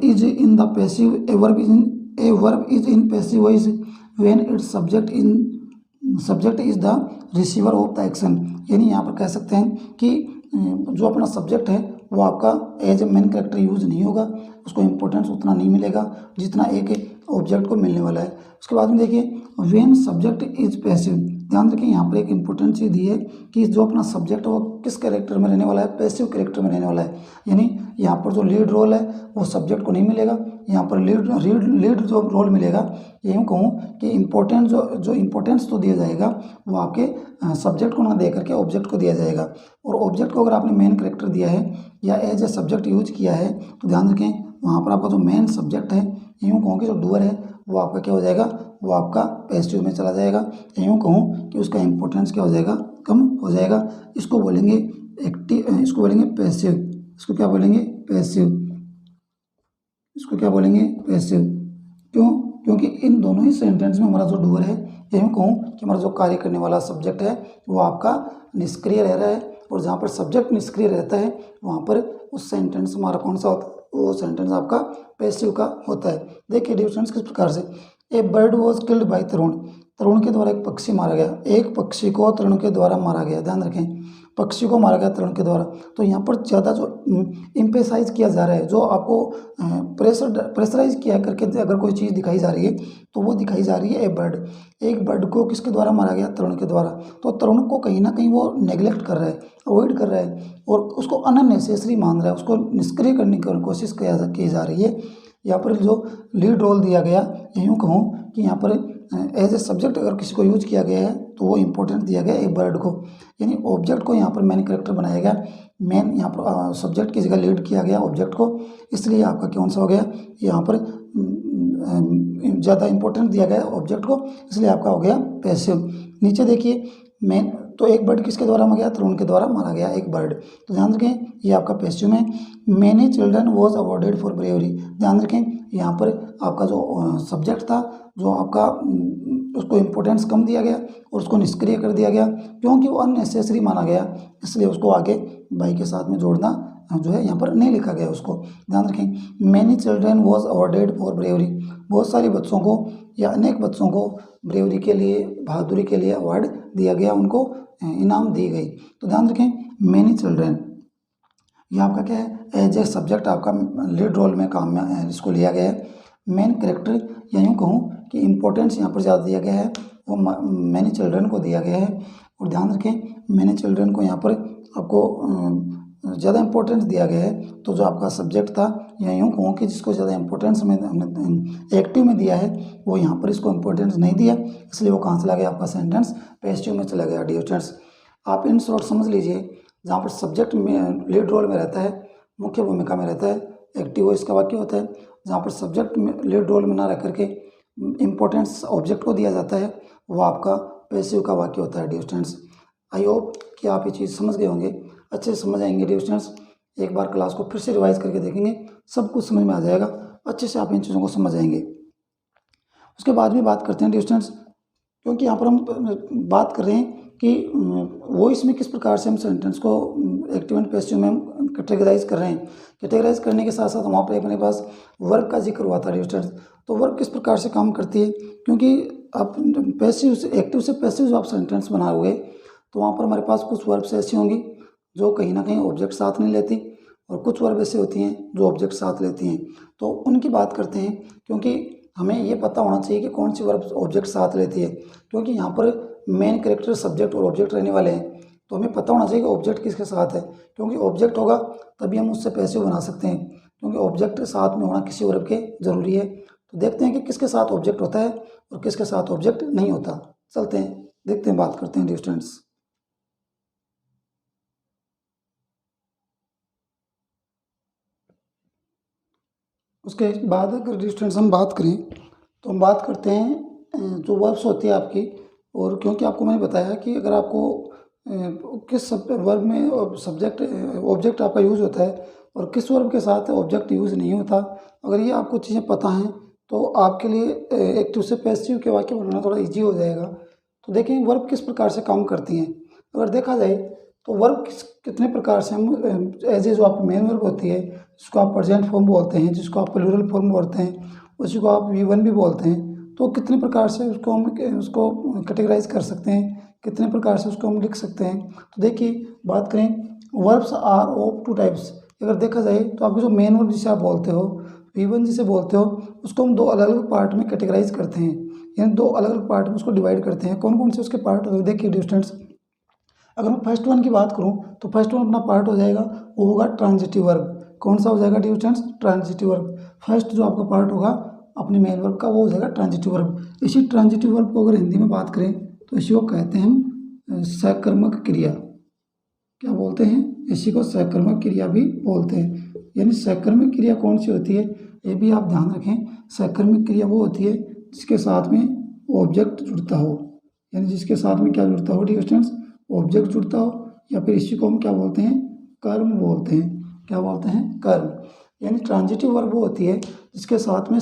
is in the passive, A verb is in passive voice when it's subject is the receiver of the action. यानी यहाँ पर कह सकते हैं कि जो अपना सब्जेक्ट है वो आपका as a main character use नहीं होगा, उसको इंपॉर्टेंस उतना नहीं मिलेगा जितना एक ऑब्जेक्ट को मिलने वाला है। उसके बाद में देखिए व्हेन सब्जेक्ट इज पैसिव, ध्यान रखिए यहाँ पर एक इंपॉर्टेंट चीज़ दी है कि जो अपना सब्जेक्ट है वो किस कैरेक्टर में रहने वाला है, पैसिव कैरेक्टर में रहने वाला है। यानी यहाँ पर जो लीड रोल है वो सब्जेक्ट को नहीं मिलेगा, यहाँ पर लीड जो रोल मिलेगा, ये यूँ कहूँ कि इम्पोर्टेंट जो इम्पोर्टेंस तो दिया जाएगा वो आपके सब्जेक्ट को ना दे करके ऑब्जेक्ट को दिया जाएगा। और ऑब्जेक्ट को अगर आपने मेन कैरेक्टर दिया है या एज ए सब्जेक्ट यूज किया है तो ध्यान रखें वहाँ पर आपका जो मेन सब्जेक्ट है, यूँ कहूँ कि जो डूअर है वो आपका क्या हो जाएगा, वो आपका पैसिव में चला जाएगा। यूँ कहूँ कि उसका इंपॉर्टेंस क्या हो जाएगा, कम हो जाएगा। इसको बोलेंगे एक्टिव, इसको बोलेंगे पैसिव, इसको क्या बोलेंगे, पैसिव, इसको क्या बोलेंगे, पैसिव। क्यों, क्योंकि इन दोनों ही सेंटेंस में हमारा जो डूअर है, यूँ कहूँ कि हमारा जो कार्य करने वाला सब्जेक्ट है वो आपका निष्क्रिय रह रहा है, और जहाँ पर सब्जेक्ट निष्क्रिय रहता है वहाँ पर उस सेंटेंस हमारा कौन सा होता है, वो सेंटेंस आपका पैसिव का होता है। देखिए डियर स्टूडेंट्स किस प्रकार से, ए बर्ड वॉज किल्ड बाय तरुण, तरुण के द्वारा एक पक्षी मारा गया, एक पक्षी को तरुण के द्वारा मारा गया। ध्यान रखें, पक्षी को मारा गया तरुण के द्वारा। तो यहाँ पर ज़्यादा जो इम्पेसाइज किया जा रहा है, जो आपको प्रेशराइज किया करके अगर कोई चीज़ दिखाई जा रही है तो वो दिखाई जा रही है ए बर्ड। एक बर्ड को किसके द्वारा मारा गया, तरुण के द्वारा। तो तरुण को कहीं ना कहीं वो नेग्लेक्ट कर रहा है, अवॉइड कर रहा है और उसको अननेसेसरी मान रहा है, उसको निष्क्रिय करने की कोशिश की जा रही है। यहाँ पर जो लीड रोल दिया गया, यूँ कहूँ कि यहाँ पर एज ए सब्जेक्ट अगर किसी को यूज किया गया है तो वो इंपॉर्टेंट दिया गया एक बर्ड को, यानी ऑब्जेक्ट को यहाँ पर मेन कैरेक्टर बनाया गया, मेन यहाँ पर सब्जेक्ट की जगह लीड किया गया ऑब्जेक्ट को, इसलिए आपका कौन सा हो गया, यहाँ पर ज़्यादा इंपॉर्टेंट दिया गया ऑब्जेक्ट को, इसलिए आपका हो गया पैसिव। नीचे देखिए मेन, तो एक बर्ड किसके द्वारा मारा गया, तरुण के द्वारा मारा गया एक बर्ड। तो ध्यान रखें ये आपका पैसिव में। Many children was awarded for bravery, ध्यान रखें यहाँ पर आपका जो सब्जेक्ट था जो आपका उसको इम्पोर्टेंस कम दिया गया और उसको निष्क्रिय कर दिया गया क्योंकि वो अननेसेसरी माना गया, इसलिए उसको आगे बाई के साथ में जोड़ना जो है यहाँ पर नहीं लिखा गया उसको। ध्यान रखें many children was awarded for bravery, बहुत सारे बच्चों को या अनेक बच्चों को ब्रेवरी के लिए, बहादुरी के लिए अवार्ड दिया गया, उनको इनाम दी गई। तो ध्यान रखें मैनी चिल्ड्रन ये आपका क्या है, एज ए सब्जेक्ट आपका लीड रोल में काम में इसको लिया गया है। मेन कैरेक्टर या यूँ कहूँ कि इम्पोर्टेंस यहाँ पर ज़्यादा दिया गया है, वो मैनी चिल्ड्रन को दिया गया है। और ध्यान रखें मैनी चिल्ड्रन को यहाँ पर आपको ज़्यादा इंपॉर्टेंस दिया गया है, तो जो आपका सब्जेक्ट था या यूँ कहूँ कि जिसको ज़्यादा इंपॉर्टेंस में एक्टिव में दिया है वो यहाँ पर इसको इंपॉर्टेंस नहीं दिया, इसलिए वो कहाँ चला गया, आपका सेंटेंस पैसिव में चला गया। डियर स्टूडेंट्स आप इन शॉर्ट समझ लीजिए, जहाँ पर सब्जेक्ट में लीड रोल में रहता है, मुख्य भूमिका में रहता है, एक्टिव वॉइस का वाक्य होता है। जहाँ पर सब्जेक्ट में लीड रोल में ना रह करके इम्पोर्टेंस ऑब्जेक्ट को दिया जाता है वो आपका पैसिव का वाक्य होता है। डियर स्टूडेंट्स आई होप कि आप ये चीज़ समझ गए होंगे, अच्छे से समझ आएंगे। डियर स्टूडेंट्स एक बार क्लास को फिर से रिवाइज करके देखेंगे, सब कुछ समझ में आ जाएगा, अच्छे से आप इन चीज़ों को समझ आएंगे। उसके बाद में बात करते हैं डियर स्टूडेंट्स, क्योंकि यहाँ पर हम बात कर रहे हैं कि वो इसमें किस प्रकार से हम सेंटेंस को एक्टिव एंड पैसिव में हम कैटेगराइज कर रहे हैं। कैटेगराइज करने के साथ साथ वहाँ पर अपने पास वर्ब का जिक्र हुआ था डिस्टेंस। तो वर्ब किस प्रकार से काम करती है, क्योंकि आप पैसिव से एक्टिव से पैसिव जो आप सेंटेंस बनाओगे तो वहाँ पर हमारे पास कुछ वर्ब्स ऐसी होंगी जो कहीं ना कहीं ऑब्जेक्ट साथ नहीं लेती, और कुछ वर्ब ऐसे होती हैं जो ऑब्जेक्ट साथ लेती हैं। तो उनकी बात करते हैं, क्योंकि हमें ये पता होना चाहिए कि कौन सी वर्ब ऑब्जेक्ट साथ लेती है, क्योंकि यहाँ पर मेन कैरेक्टर सब्जेक्ट और ऑब्जेक्ट रहने वाले हैं। तो हमें पता होना चाहिए कि ऑब्जेक्ट किसके साथ है, क्योंकि ऑब्जेक्ट होगा तभी हम उससे पैसिव बना सकते हैं, क्योंकि ऑब्जेक्ट साथ में होना किसी वर्ब के ज़रूरी है। तो देखते हैं कि किसके साथ ऑब्जेक्ट होता है और किसके साथ ऑब्जेक्ट नहीं होता। चलते हैं, देखते हैं, बात करते हैं डिस्टेंस। उसके बाद अगर डिस्टेंस हम बात करें तो हम बात करते हैं जो वर्ब्स होती है आपकी, और क्योंकि आपको मैंने बताया कि अगर आपको किस वर्ब में सब्जेक्ट ऑब्जेक्ट आपका यूज़ होता है और किस वर्ब के साथ ऑब्जेक्ट यूज़ नहीं होता, अगर ये आपको चीज़ें पता हैं तो आपके लिए एक्टिव से पैसिव के वाक्य बनाना थोड़ा ईजी हो जाएगा। तो देखें वर्ब किस प्रकार से काम करती हैं। अगर देखा जाए तो वर्ब कितने प्रकार से हम एज ए जो आपकी मेन वर्ब होती है, जिसको आप प्रेजेंट फॉर्म बोलते हैं, जिसको आप प्लूरल फॉर्म बोलते हैं, उसी को आप V1 भी बोलते हैं। तो कितने प्रकार से उसको कैटेगराइज कर सकते हैं, कितने प्रकार से उसको हम लिख सकते हैं। तो देखिए बात करें, verbs are of two types. अगर देखा जाए तो आपकी जो मेन वर्ब जिसे आप बोलते हो, V1 जिसे बोलते हो, उसको हम दो अलग अलग पार्ट में कैटेगराइज करते हैं, यानी दो अलग अलग पार्ट में उसको डिवाइड करते हैं। कौन कौन से उसके पार्ट होते हैं, देखिए डिस्टेंस। अगर मैं फर्स्ट वन की बात करूं तो फर्स्ट वन अपना पार्ट हो जाएगा, वो होगा ट्रांजिटिव वर्ब। कौन सा हो जाएगा डिस्टेंस, ट्रांजिटिव वर्ब। फर्स्ट जो आपका पार्ट होगा अपने मेन वर्ब का वो हो जाएगा ट्रांजिटिव वर्ब। इसी ट्रांजिटिव वर्ब को अगर हिंदी में बात करें तो इसी को कहते हैं हम सकर्मक क्रिया। क्या बोलते हैं, इसी को सकर्मक क्रिया भी बोलते हैं। यानी सकर्मक क्रिया कौन सी होती है ये भी आप ध्यान रखें। सकर्मक क्रिया वो होती है जिसके साथ में ऑब्जेक्ट जुड़ता हो, यानी जिसके साथ में क्या जुड़ता हो डिस्टेंस, ऑब्जेक्ट जुड़ता हो, या फिर इसी को हम क्या बोलते हैं, कर्म बोलते हैं। क्या बोलते हैं, कर्म। यानी ट्रांजिटिव वर्ब वो होती है जिसके साथ में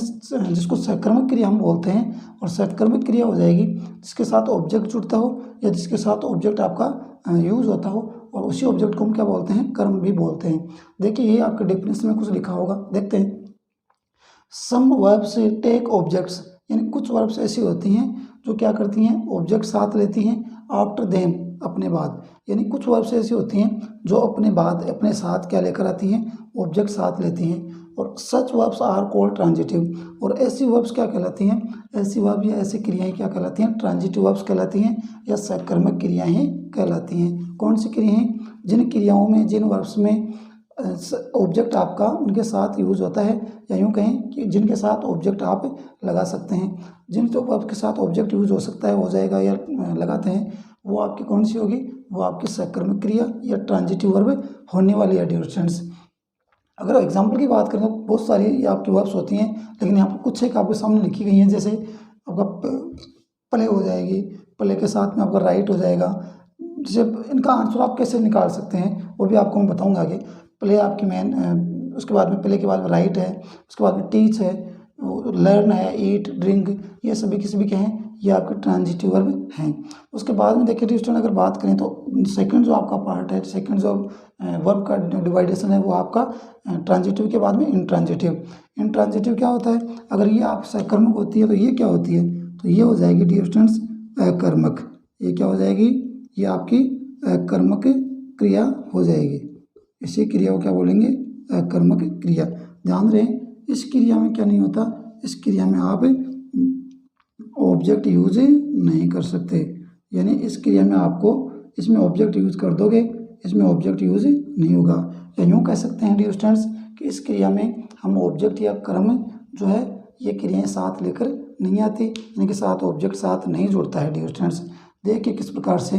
जिसको सकर्मक क्रिया हम बोलते हैं, और सकर्मक क्रिया हो जाएगी जिसके साथ ऑब्जेक्ट जुड़ता हो या जिसके साथ ऑब्जेक्ट आपका यूज होता हो, और उसी ऑब्जेक्ट को हम क्या बोलते हैं, कर्म भी बोलते हैं। देखिए ये आपके डेफिनेशन में कुछ लिखा होगा, देखते हैं। सम वर्ब्स टेक ऑब्जेक्ट्स, यानी कुछ वर्ब्स ऐसी होती हैं जो क्या करती हैं, ऑब्जेक्ट साथ लेती हैं आफ्टर देम, अपने बाद। यानी कुछ वर्ब्स ऐसी होती हैं जो अपने बाद अपने साथ क्या लेकर आती हैं, ऑब्जेक्ट साथ लेती हैं, और सच वर्ब्स आर कॉल्ड ट्रांजिटिव। और ऐसी वर्ब्स क्या कहलाती हैं, ऐसी वर्ब या ऐसी क्रियाएं क्या कहलाती हैं, ट्रांजिटिव वर्ब्स कहलाती हैं या सकर्मक क्रियाएं कहलाती हैं। कौन सी क्रियाएं, जिन क्रियाओं में, जिन वर्ब्स में ऑब्जेक्ट आपका उनके साथ यूज होता है, या यूँ कहें कि जिनके साथ ऑब्जेक्ट आप लगा सकते हैं। जिन तो वर्ब के साथ ऑब्जेक्ट यूज हो सकता है, हो जाएगा या लगाते हैं, वो आपकी कौन सी होगी, वो आपकी सकर्मक क्रिया या ट्रांजिटिव वर्ब होने वाली है डिस्टेंस। अगर एग्जाम्पल की बात करें तो बहुत सारी ये आपकी वर्ब्स होती हैं, लेकिन यहाँ पर कुछ एक आपके सामने लिखी गई हैं। जैसे आपका प्ले हो जाएगी, प्ले के साथ में आपका राइट हो जाएगा। जैसे इनका आंसर आप कैसे निकाल सकते हैं वो भी आपको मैं बताऊंगा आगे। प्ले आपकी मेन, उसके बाद में प्ले के बाद में राइट है, उसके बाद में टीच है, लर्न है, ईट, ड्रिंक, ये सभी के सभी क्या हैं, ये आपके ट्रांजिटिव वर्ब हैं। उसके बाद में देखिए स्टूडेंट, अगर बात करें तो सेकंड जो आपका पार्ट है, सेकंड जो वर्ब का डिवाइडेशन है, वो आपका ट्रांजिटिव के बाद में इंट्रांजिटिव। इंट्रांजिटिव क्या होता है, अगर ये आप सकर्मक होती है तो ये क्या होती है, तो ये हो जाएगी डियर स्टूडेंट्स कर्मक। ये क्या हो जाएगी, ये आपकी कर्मक क्रिया हो जाएगी। इसी क्रिया को क्या बोलेंगे, कर्मक क्रिया। ध्यान रहे इस क्रिया में क्या नहीं होता, इस क्रिया में आप ऑब्जेक्ट यूज नहीं कर सकते। यानी इस क्रिया में आपको, इसमें ऑब्जेक्ट यूज कर दोगे, इसमें ऑब्जेक्ट यूज नहीं होगा। या यूँ कह सकते हैं डियर स्टूडेंट्स कि इस क्रिया में हम ऑब्जेक्ट या कर्म जो है ये क्रियाएं साथ लेकर नहीं आती, यानी कि साथ ऑब्जेक्ट साथ नहीं जुड़ता है डियर स्टूडेंट्स। देखिए किस प्रकार से,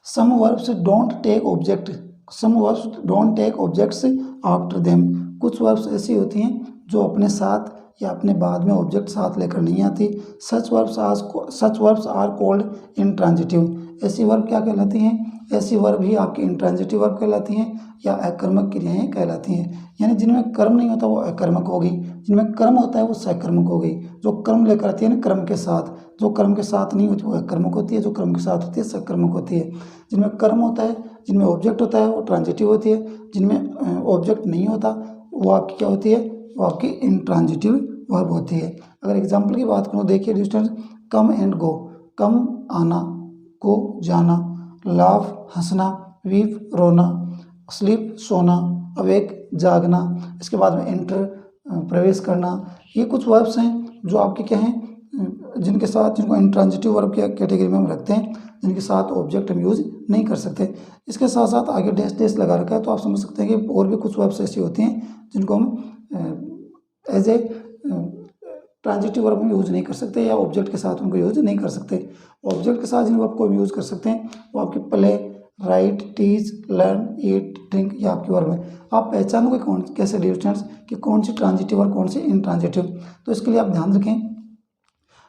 some verbs don't take object, some verbs don't take objects after them. कुछ वर्ब्स ऐसी होती हैं जो अपने साथ या अपने बाद में ऑब्जेक्ट साथ लेकर नहीं आती। सच वर्ब्स आर कॉल्ड इंट्रांजिटिव। ऐसी वर्ब क्या कहलाती हैं? ऐसी वर्ब ही आपकी इंट्रांजिटिव वर्ब कहलाती हैं या अकर्मक क्रियाएं कहलाती हैं। यानी जिनमें कर्म नहीं होता वो अकर्मक होगी, जिनमें कर्म होता है वो सकर्मक होगी। जो कर्म लेकर आती है ना क्रम के साथ, जो कर्म के साथ नहीं होती वो अकर्मक होती है, जो कर्म के साथ होती है सकर्मक होती है। जिनमें कर्म होता है, जिनमें ऑब्जेक्ट होता है वो ट्रांजिटिव होती है, जिनमें ऑब्जेक्ट नहीं होता वो आपकी क्या होती है? वो आपकी इंट्रांजिटिव वर्ब होती है। अगर एग्जाम्पल की बात करूँ, देखिए डिस्टेंस, कम एंड गो, कम आना, गो जाना, लाफ हंसना, वीप रोना, स्लीप सोना, अवेक जागना, इसके बाद में एंटर प्रवेश करना। ये कुछ वर्ब्स हैं जो आपके क्या हैं, जिनको इंट्रांजिटिव वर्ब की कैटेगरी में हम रखते हैं, जिनके साथ ऑब्जेक्ट हम यूज नहीं कर सकते। इसके साथ साथ आगे डैश डैश लगा रखा है, तो आप समझ सकते हैं कि और भी कुछ वर्ब्स ऐसी होती हैं जिनको हम एज ए ट्रांजिटिव वर्ब में यूज नहीं कर सकते या ऑब्जेक्ट के साथ उनको यूज नहीं कर सकते। ऑब्जेक्ट के साथ जिन वर्ब को हम यूज कर सकते हैं वो आपकी प्ले, राइट, टीच, लर्न, ईट, ड्रिंक, ये आपकी वर्ब है। आप पहचानोगे कौन कैसे डिस्टेंस कि कौन सी ट्रांजिटिव और कौन सी इंट्रांजिटिव? तो इसके लिए आप ध्यान रखें,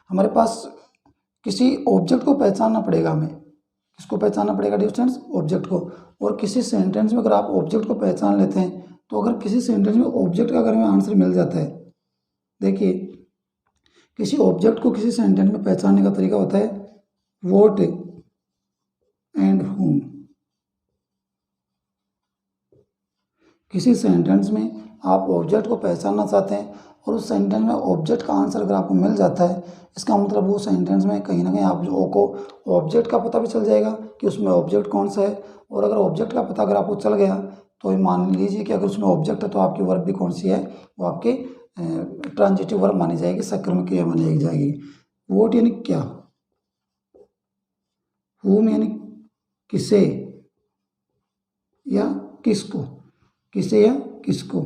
हमारे पास किसी ऑब्जेक्ट को पहचानना पड़ेगा। हमें किसको पहचानना पड़ेगा? डिस्टेंस, ऑब्जेक्ट को। और किसी सेंटेंस में अगर आप ऑब्जेक्ट को पहचान लेते हैं, तो अगर किसी सेंटेंस में ऑब्जेक्ट का अगर हमें आंसर मिल जाता है, देखिए किसी ऑब्जेक्ट को किसी सेंटेंस में पहचानने का तरीका होता है व्हाट एंड whom। किसी सेंटेंस में आप ऑब्जेक्ट को पहचानना चाहते हैं और उस सेंटेंस में ऑब्जेक्ट का आंसर अगर आपको मिल जाता है, इसका मतलब वो सेंटेंस में कहीं ना कहीं आप जो को ऑब्जेक्ट का पता भी चल जाएगा कि उसमें ऑब्जेक्ट कौन सा है। और अगर ऑब्जेक्ट का पता अगर आपको चल गया तो मान लीजिए कि अगर उसमें ऑब्जेक्ट है तो आपकी वर्ब भी कौन सी है? वो आपकी ट्रांजिटिव वर्ब मानी जाएगी, सकर्मक क्रिया मानी जाएगी। वोट यानी क्या, whom यानी किसे या किसको, किसे या किसको।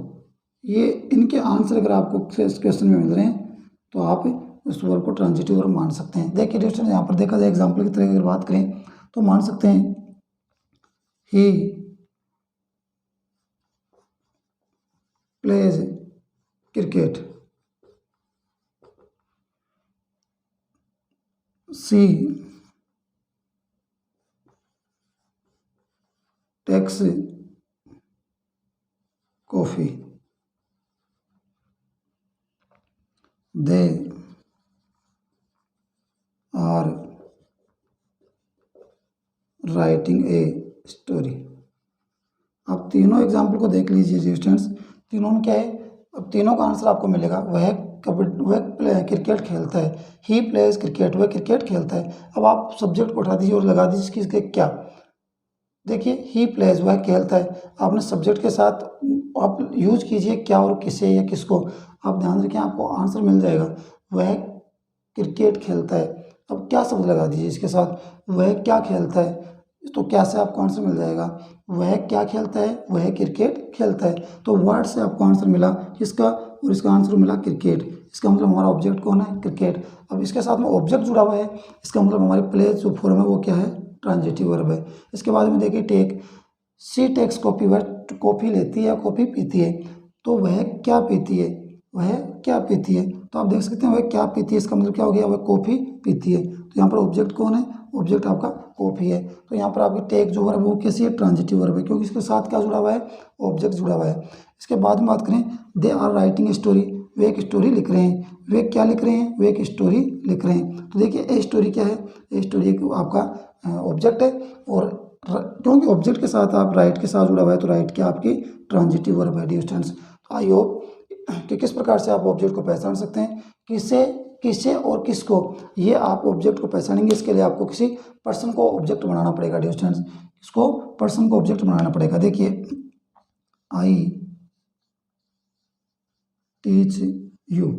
ये इनके आंसर अगर आपको इस क्वेश्चन में मिल रहे हैं तो आप उस वर्ब को ट्रांजिटिव वर्ब मान सकते हैं। देखिए डिस्टेंस, यहाँ पर देखा जाए एग्जाम्पल की तरह अगर बात करें तो मान सकते हैं he plays cricket, she takes coffee, they are writing a story. अब तीनों एग्जाम्पल को देख लीजिए स्टूडेंट्स, तीनों में क्या है? अब तीनों का आंसर आपको मिलेगा वह क्रिकेट खेलता है, ही प्लेज क्रिकेट, वह क्रिकेट खेलता है। अब आप सब्जेक्ट को उठा दीजिए और लगा दीजिए किसके क्या। देखिए ही प्लेज, वह खेलता है, आपने सब्जेक्ट के साथ आप यूज कीजिए क्या और किसे या किसको। आप ध्यान रखें आपको आंसर मिल जाएगा वह क्रिकेट खेलता है। अब क्या शब्द लगा दीजिए इसके साथ, वह क्या खेलता है, तो क्या से आपको आंसर मिल जाएगा वह क्या खेलता है, वह क्रिकेट खेलता है। तो वर्ड से आपको आंसर मिला किसका, और इसका आंसर मिला क्रिकेट। इसका मतलब हमारा ऑब्जेक्ट कौन है? क्रिकेट। अब इसके साथ में ऑब्जेक्ट जुड़ा हुआ है, इसका मतलब हमारी प्लेज जो फॉर्म है वो क्या है? ट्रांजिटिव वर्ब है। इसके बाद में देखिए टेक, सी टेक्स कॉफी, वह कॉफ़ी लेती है या कॉफ़ी पीती है, तो वह क्या पीती है, वह क्या पीती है। तो आप देख सकते हैं वह क्या पीती है, इसका मतलब क्या हो गया? वह कॉफ़ी पीती है। तो यहाँ पर ऑब्जेक्ट कौन है? ऑब्जेक्ट आपका कॉफ़ी है। तो यहाँ पर आपकी टेक जो वर्ब है वो कैसी है? ट्रांजिटिव वर्ब है, क्योंकि इसके साथ क्या जुड़ा हुआ है? ऑब्जेक्ट जुड़ा हुआ है। इसके बाद में बात करें, they are writing a story, वे एक स्टोरी लिख रहे हैं। वे क्या लिख रहे हैं? वे एक स्टोरी लिख रहे हैं। तो देखिए ए स्टोरी क्या है? ए स्टोरी एक आपका ऑब्जेक्ट है, और क्योंकि ऑब्जेक्ट के साथ आप राइट के साथ जुड़ा हुआ है तो राइट क्या आपकी ट्रांजिटिव वर्ब है। डियर स्टूडेंट्स, आई होप कि किस प्रकार से आप ऑब्जेक्ट को पहचान सकते हैं, किसे किसे और किसको, ये आप ऑब्जेक्ट को पहचानेंगे। इसके लिए आपको किसी पर्सन को ऑब्जेक्ट बनाना पड़ेगा। डियर स्टूडेंट्स, इसको पर्सन को ऑब्जेक्ट बनाना पड़ेगा। देखिए I teach you,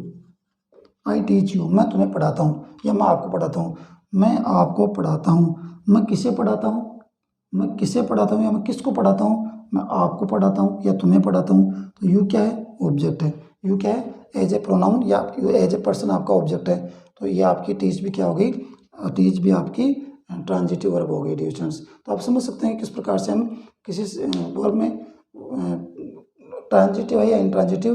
I teach you, मैं तुम्हें पढ़ाता हूँ या मैं आपको पढ़ाता हूँ। मैं आपको पढ़ाता हूँ, मैं किसे पढ़ाता हूँ? मैं किसे पढ़ाता हूँ या मैं किसको पढ़ाता हूँ? मैं आपको पढ़ाता हूँ या तुम्हें पढ़ाता हूँ। तो यू क्या है? ऑब्जेक्ट है। यू क्या है? एज ए प्रोनाउन या एज ए पर्सन आपका ऑब्जेक्ट है। तो ये आपकी टीच भी क्या हो गई? टीच भी आपकी ट्रांजिटिव वर्ब हो गई। डियर स्टूडेंट्स, तो आप समझ सकते हैं किस प्रकार से हम किसी वर्ब में ट्रांजिटिव है या इंट्रांजिटिव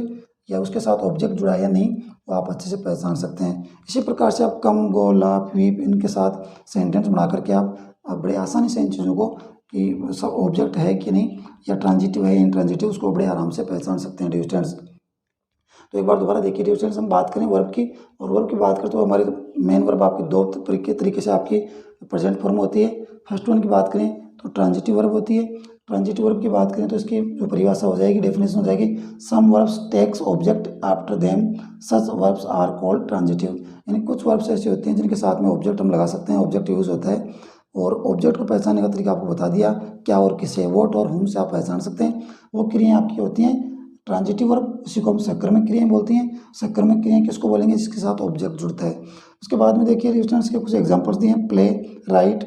या उसके साथ ऑब्जेक्ट जुड़ा है या नहीं, वो आप अच्छे से पहचान सकते हैं। इसी प्रकार से आप कम, गो, लाभ, वीप इनके साथ सेंटेंस बना करके आप बड़े आसानी से इन चीज़ों को कि सब ऑब्जेक्ट है कि नहीं या ट्रांजिटिव है या इंट्रांजिटिव, उसको बड़े आराम से पहचान सकते हैं डियर स्टूडेंट्स। तो एक बार दोबारा देखिए डियर स्टूडेंट्स, हम बात करें वर्ब की, और वर्ब की बात करें तो हमारे मेन वर्ब आपकी दो तरीके से आपकी प्रेजेंट फॉर्म होती है। फर्स्ट वन की बात करें तो ट्रांजिटिव वर्ब होती है। ट्रांजिटिव वर्ब की बात करें तो इसकी जो परिभाषा हो जाएगी, डेफिनेशन हो जाएगी, some verbs takes object after them, such verbs are called transitive. यानी कुछ वर्ब्स ऐसी होती हैं जिनके साथ में ऑब्जेक्ट हम लगा सकते हैं, ऑब्जेक्ट यूज होता है, और ऑब्जेक्ट को पहचानने का तरीका आपको बता दिया, क्या और किसे, वोट और हुम से आप पहचान सकते हैं। वो क्रियाएं आपकी होती हैं ट्रांजिटिव वर्ब, इसी को हम सकर्मक क्रियाएं बोलती हैं। सकर्मक क्रियाएं किसको बोलेंगे, जिसके साथ ऑब्जेक्ट जुड़ता है। उसके बाद में देखिए स्टूडेंट्स के कुछ एग्जांपल्स दिए हैं, प्ले, राइट,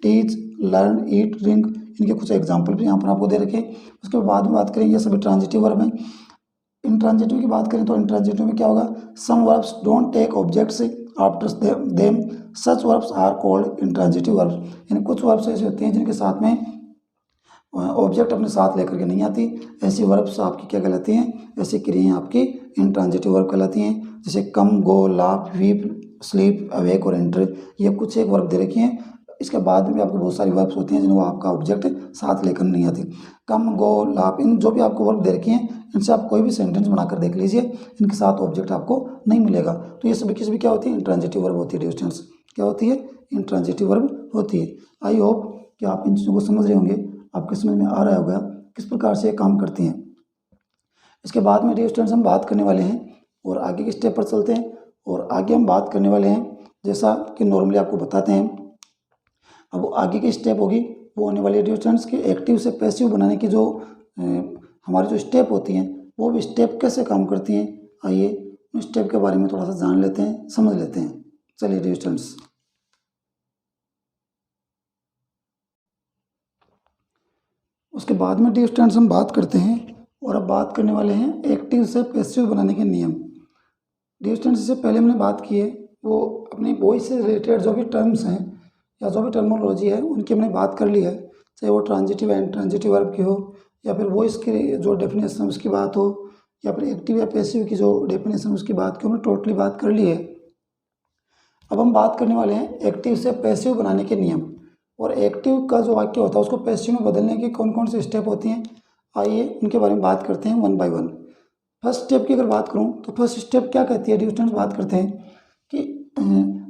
टीच, लर्न, ईट, ड्रिंक, इनके कुछ एग्जांपल भी यहाँ पर आपको दे रखे हैं। उसके बाद में बात करें, ये सभी ट्रांजिटिव वर्ब हैं। इंट्रांजिटिव की बात करें तो इंट्रांजिटिव में क्या होगा, some verbs don't take objects after them, such verbs are called intransitive verbs. यानी कुछ वर्ब्स ऐसे होते हैं जिनके साथ में ऑब्जेक्ट अपने साथ लेकर के नहीं आती, ऐसी वर्ब्स आपकी क्या कहलाती हैं, ऐसी क्रियाएं आपकी इंट्रांजिटिव वर्ब कहलाती हैं। जैसे कम, गो, लाफ, वीप, स्लीप, अवेक और एंटर, ये कुछ एक वर्ब दे रखी हैं। इसके बाद में भी आपको बहुत सारी वर्ब्स होती हैं जिनको आपका ऑब्जेक्ट साथ लेकर नहीं आती। कम, गो, लाफ, इन जो भी आपको वर्ब दे रखी हैं, इनसे आप कोई भी सेंटेंस बनाकर देख लीजिए, इनके साथ ऑब्जेक्ट आपको नहीं मिलेगा। तो ये सभी किसी भी क्या होती है, इंट्रांजिटिव वर्ब होती है डियर स्टूडेंट्स। क्या होती है, इंट्रांजिटिव वर्ब होती है। आई होप कि आप इन चीज़ों को समझ रहे होंगे, आपके समझ में आ रहा होगा किस प्रकार से काम करती हैं। इसके बाद में डियर स्टूडेंट्स हम बात करने वाले हैं और आगे के स्टेप पर चलते हैं, और आगे हम बात करने वाले हैं जैसा कि नॉर्मली आपको बताते हैं। अब आगे की स्टेप होगी वो होने वाली है डियर स्टूडेंट्स की एक्टिव से पैसिव बनाने की जो हमारी जो स्टेप होती हैं, वो भी स्टेप कैसे काम करती हैं, आइए उन स्टेप के बारे में थोड़ा सा जान लेते हैं, समझ लेते हैं। चलिए डियर स्टूडेंट्स, उसके बाद में डियर स्टूडेंट्स हम बात करते हैं, और अब बात करने वाले हैं एक्टिव से पैसिव बनाने के नियम। डियर स्टूडेंट्स, इससे पहले हमने बात की है वो अपनी वॉइस से रिलेटेड जो भी टर्म्स हैं या जो भी टर्मोलॉजी है उनकी हमने बात कर ली है, चाहे वो ट्रांजिटिव एंड ट्रांजिटिव वर्ब की हो, या फिर वॉइस की जो डेफिनेशन उसकी बात हो, या फिर एक्टिव या पैसिव की जो डेफिनेशन उसकी बात की, हमने टोटली बात कर ली है। अब हम बात करने वाले हैं एक्टिव से पैसिव बनाने के नियम, और एक्टिव का जो वाक्य होता है उसको पैसिव में बदलने की कौन कौन सी स्टेप होती हैं, आइए उनके बारे में बात करते हैं one by one. First step की अगर बात करूं तो फर्स्ट स्टेप क्या कहती है डियर स्टूडेंट्स, बात करते हैं कि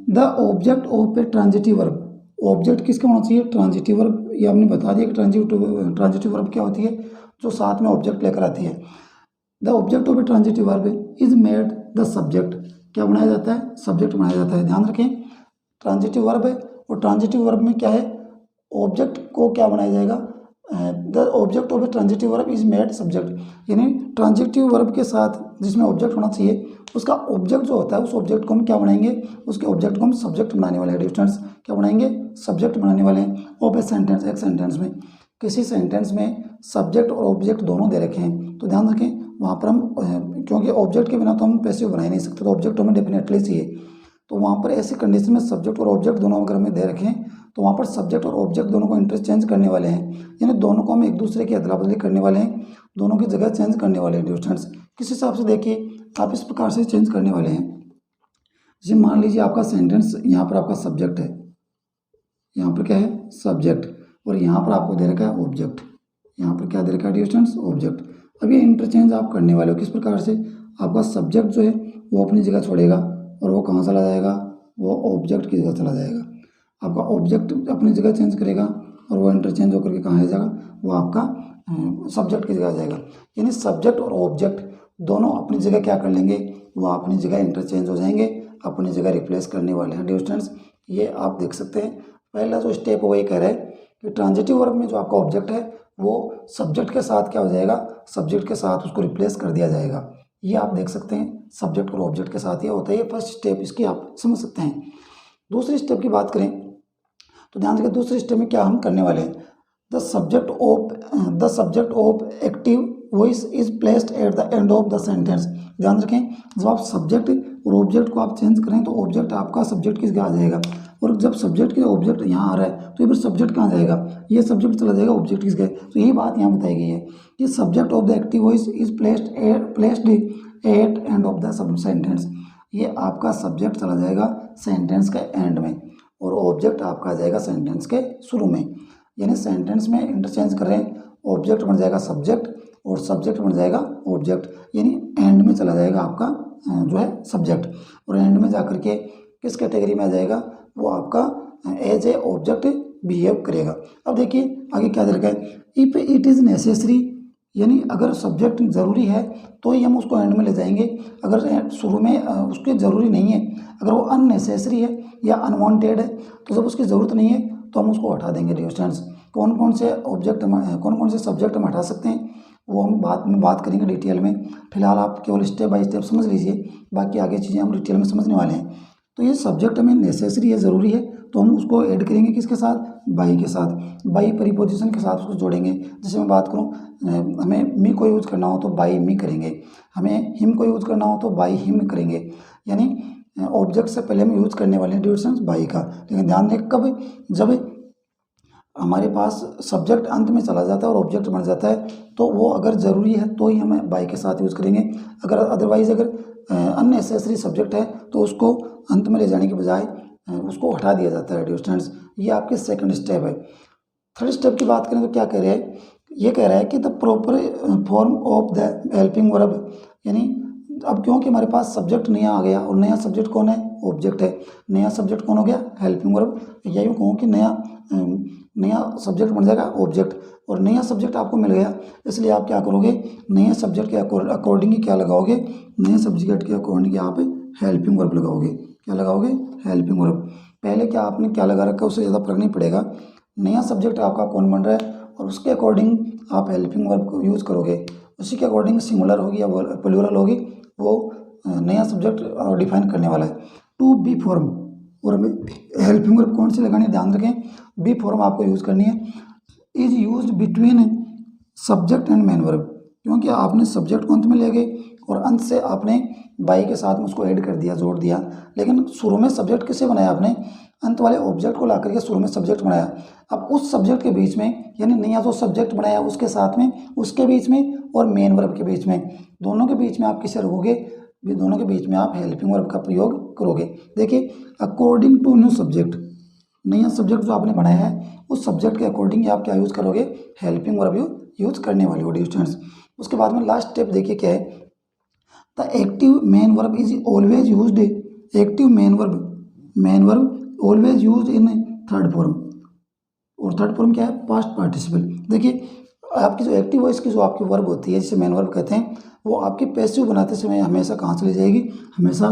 the object of A transitive verb. Object किसका होना चाहिए, ट्रांजिटिव वर्ब। ये हमने बता दिया कि ट्रांजिटिव वर्ब क्या होती है, जो साथ में ऑब्जेक्ट लेकर आती है। The object of A transitive verb is made the subject, क्या बनाया जाता है, सब्जेक्ट बनाया जाता है। ध्यान रखें, ट्रांजिटिव वर्ब है, और ट्रांजिटिव वर्ब में क्या है, ऑब्जेक्ट को क्या बनाया जाएगा, the object of A transitive verb is made subject. यानी ट्रांजिटिव वर्ब के साथ जिसमें ऑब्जेक्ट होना चाहिए, उसका ऑब्जेक्ट जो होता है उस ऑब्जेक्ट को हम क्या बनाएंगे, उसके ऑब्जेक्ट को हम सब्जेक्ट बनाने वाले हैं डिस्टेंस, क्या बनाएंगे, सब्जेक्ट बनाने वाले हैं। ऑफ ए सेंटेंस, एक सेंटेंस में, किसी सेंटेंस में सब्जेक्ट और ऑब्जेक्ट दोनों दे रखे हैं, तो ध्यान रखें वहाँ पर हम, क्योंकि ऑब्जेक्ट के बिना तो हम पैसिव बना ही नहीं सकते, तो ऑब्जेक्ट हमें डेफिनेटली चाहिए। तो वहाँ पर ऐसी कंडीशन में सब्जेक्ट और ऑब्जेक्ट दोनों अगर हमें दे रखे हैं, तो वहाँ पर सब्जेक्ट और ऑब्जेक्ट दोनों को इंटरचेंज करने वाले हैं, यानी दोनों को हम एक दूसरे की अदला बदली करने वाले हैं, दोनों की जगह चेंज करने वाले हैं स्टूडेंट्स। किस हिसाब से देखिए, आप इस प्रकार से चेंज करने वाले हैं। जैसे मान लीजिए आपका सेंटेंस, यहाँ पर आपका सब्जेक्ट है, यहाँ पर क्या है, सब्जेक्ट, और यहाँ पर आपको दे रखा है ऑब्जेक्ट, यहाँ पर क्या दे रखा है स्टूडेंट्स, ऑब्जेक्ट। अब ये इंटरचेंज आप करने वाले हो, किस प्रकार से, आपका सब्जेक्ट जो है वो अपनी जगह छोड़ेगा, और वो कहाँ चला जाएगा, वो ऑब्जेक्ट की जगह चला जाएगा। आपका ऑब्जेक्ट अपनी जगह चेंज करेगा, और वो इंटरचेंज होकर के कहाँ आ जाएगा, वो आपका सब्जेक्ट की जगह आ जाएगा। यानी सब्जेक्ट और ऑब्जेक्ट दोनों अपनी जगह क्या कर लेंगे, वो अपनी जगह इंटरचेंज हो जाएंगे, अपनी जगह रिप्लेस करने वाले हैं डियर स्टूडेंट्स। ये आप देख सकते हैं, पहला जो स्टेप है वो ये कह रहा है कि ट्रांजिटिव वर्ब में जो आपका ऑब्जेक्ट है वो सब्जेक्ट के साथ क्या हो जाएगा, सब्जेक्ट के साथ उसको रिप्लेस कर दिया जाएगा। ये आप देख सकते हैं, सब्जेक्ट और ऑब्जेक्ट के साथ ये होता है। ये फर्स्ट स्टेप, इसकी आप समझ सकते हैं। दूसरी स्टेप की बात करें तो ध्यान रखें, दूसरे स्टेप में क्या हम करने वाले हैं, the subject of active voice is placed at the end of the sentence. ध्यान रखें, जब आप सब्जेक्ट और ऑब्जेक्ट को आप चेंज करें तो ऑब्जेक्ट आपका सब्जेक्ट किस जगह आ जाएगा, और जब सब्जेक्ट के ऑब्जेक्ट यहाँ आ रहा है तो ये फिर सब्जेक्ट कहाँ जाएगा, ये सब्जेक्ट चला जाएगा ऑब्जेक्ट किस जगह। तो यही बात यहाँ बताई गई है कि subject of the active voice is placed at end of the sub sentence. ये आपका सब्जेक्ट चला जाएगा सेंटेंस के एंड में और ऑब्जेक्ट आपका आ जाएगा सेंटेंस के शुरू में। यानी सेंटेंस में इंटरचेंज कर रहे हैं, ऑब्जेक्ट बन जाएगा सब्जेक्ट और सब्जेक्ट बन जाएगा ऑब्जेक्ट, यानी एंड में चला जाएगा आपका जो है सब्जेक्ट, और एंड में जाकर के किस कैटेगरी में आ जाएगा, वो आपका एज ए ऑब्जेक्ट बिहेव करेगा। अब देखिए आगे क्या दे रखा है, इफ इट इज़ नेसेसरी, यानी अगर सब्जेक्ट ज़रूरी है तो ही हम उसको एंड में ले जाएंगे, अगर शुरू में उसके ज़रूरी नहीं है, अगर वो अननेसेसरी है या अनवांटेड है तो जब उसकी ज़रूरत नहीं है तो हम उसको हटा देंगे। डियर स्टूडेंट्स, कौन कौन से सब्जेक्ट हम हटा सकते हैं वो हम बाद में बात करेंगे डिटेल में। फिलहाल आप केवल स्टेप बाय स्टेप समझ लीजिए, बाकी आगे चीज़ें हम डिटेल में समझने वाले हैं। तो ये सब्जेक्ट हमें नेसेसरी है, ज़रूरी है, तो हम उसको ऐड करेंगे किसके साथ, बाई के साथ, बाई प्रीपोजिशन के साथ उसको जोड़ेंगे। जैसे मैं बात करूँ, हमें मी को यूज़ करना हो तो बाई मी करेंगे, हमें हिम को यूज़ करना हो तो बाई हिम करेंगे, यानी ऑब्जेक्ट से पहले हम यूज़ करने वाले हैं डिस्टेंस बाई का। लेकिन ध्यान दें कब, जब हमारे पास सब्जेक्ट अंत में चला जाता है और ऑब्जेक्ट बन जाता है तो वो अगर ज़रूरी है तो ही हमें बाई के साथ यूज़ करेंगे, अगर अदरवाइज़ अगर अननेसेसरी सब्जेक्ट है तो उसको अंत में ले जाने के बजाय उसको हटा दिया जाता है। डियर स्टूडेंट्स, ये आपके सेकंड स्टेप है। थर्ड स्टेप की बात करें तो क्या कह रहे हैं, ये कह रहा है कि the proper form of the helping verb, यानी अब क्योंकि हमारे पास सब्जेक्ट नया आ गया और नया सब्जेक्ट कौन है, ऑब्जेक्ट है, नया सब्जेक्ट कौन हो गया, हेल्पिंग वर्ब, या यूँ कहूँ कि नया सब्जेक्ट बन जाएगा ऑब्जेक्ट, और नया सब्जेक्ट आपको मिल गया, इसलिए आप क्या करोगे, नए सब्जेक्ट के अकॉर्डिंग ही क्या लगाओगे, नए सब्जेक्ट के अकॉर्डिंग आप हेल्पिंग वर्ब लगाओगे। क्या लगाओगे, हेल्पिंग वर्ब। पहले क्या आपने क्या लगा रखा है उससे ज़्यादा फर्क नहीं पड़ेगा, नया सब्जेक्ट आपका कौन बन रहा है और उसके अकॉर्डिंग आप हेल्पिंग वर्ब को यूज़ करोगे, उसी के अकॉर्डिंग सिंगुलर होगी या प्लूरल होगी, वो नया सब्जेक्ट डिफाइन करने वाला है। टू बी फॉर्म, और हमें हेल्पिंग वर्ब कौन सी लगानी है, ध्यान रखें, बी फॉर्म आपको यूज़ करनी है। Is used between subject and main verb, क्योंकि आपने सब्जेक्ट को अंत में ले गए और अंत से आपने बाई के साथ में उसको ऐड कर दिया, जोड़ दिया, लेकिन शुरू में सब्जेक्ट किसे बनाया आपने, अंत वाले ऑब्जेक्ट को ला करके शुरू में सब्जेक्ट बनाया। अब उस सब्जेक्ट के बीच में, यानी नया जो सब्जेक्ट बनाया उसके साथ में, उसके बीच में और मेन वर्ब के बीच में, दोनों के बीच में आप किसे रखोगे, दोनों के बीच में आप हेल्पिंग वर्ब का प्रयोग करोगे। देखिए, अकॉर्डिंग टू न्यू सब्जेक्ट, नया सब्जेक्ट जो आपने बनाया है उस सब्जेक्ट के अकॉर्डिंग आप क्या यूज़ करोगे, हेल्पिंग वर्ब यूज़ करने वाली हो। डियर स्टूडेंट्स, उसके बाद में लास्ट स्टेप देखिए क्या है, the active main verb is always used, active main verb always use in third form, और थर्ड फॉर्म क्या है, पास्ट पार्टिसिपल। देखिए, आपकी जो एक्टिव वॉइस की जो आपकी वर्ब होती है जिसे मेन वर्ब कहते हैं, वो आपकी पैसिव बनाते समय हमेशा कहाँ चली जाएगी, हमेशा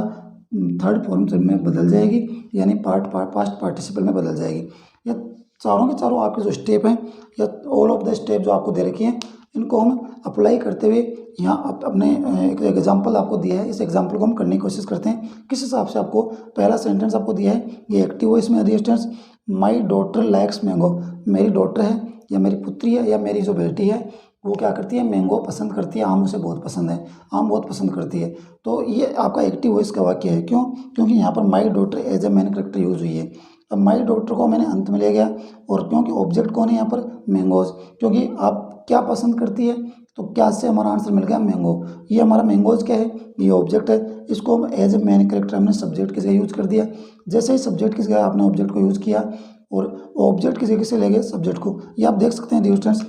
थर्ड फॉर्म में बदल जाएगी, यानी पास्ट पार्टिसिपल में बदल जाएगी। या चारों के चारों आपके जो स्टेप हैं या ऑल ऑफ द स्टेप जो आपको दे रखी हैं, इनको हम अप्लाई करते हुए यहाँ अपने एक एग्जाम्पल आपको दिया है, इस एग्जाम्पल को हम करने की कोशिश करते हैं। किस हिसाब से आपको पहला सेंटेंस आपको दिया है, ये एक्टिव वॉइस में है स्टेंस, माई डॉटर लाइक्स मैंगो, मेरी डॉटर है या मेरी पुत्री है या मेरी जो बेटी है वो क्या करती है, मैंगो पसंद करती है, आम उसे बहुत पसंद है, आम बहुत पसंद करती है। तो ये आपका एक्टिव वॉइस का वाक्य है। क्यों, क्योंकि यहाँ पर my daughter as a main character use हुई है। अब माई डॉटर को मैंने अंत में ले गया, और क्योंकि ऑब्जेक्ट कौन है यहाँ पर, मैंगोज, क्योंकि आप क्या पसंद करती है, तो क्या से हमारा आंसर मिल गया, मैंगो। ये हमारा मैंगोज क्या है, ये ऑब्जेक्ट है, इसको हम एज ए मेन करेक्टर हमने सब्जेक्ट की जगह यूज कर दिया। जैसे ही सब्जेक्ट की जगह आपने ऑब्जेक्ट को यूज़ किया और ऑब्जेक्ट की जगह से ले गए सब्जेक्ट को, ये आप देख सकते हैं डियर स्टूडेंट्स,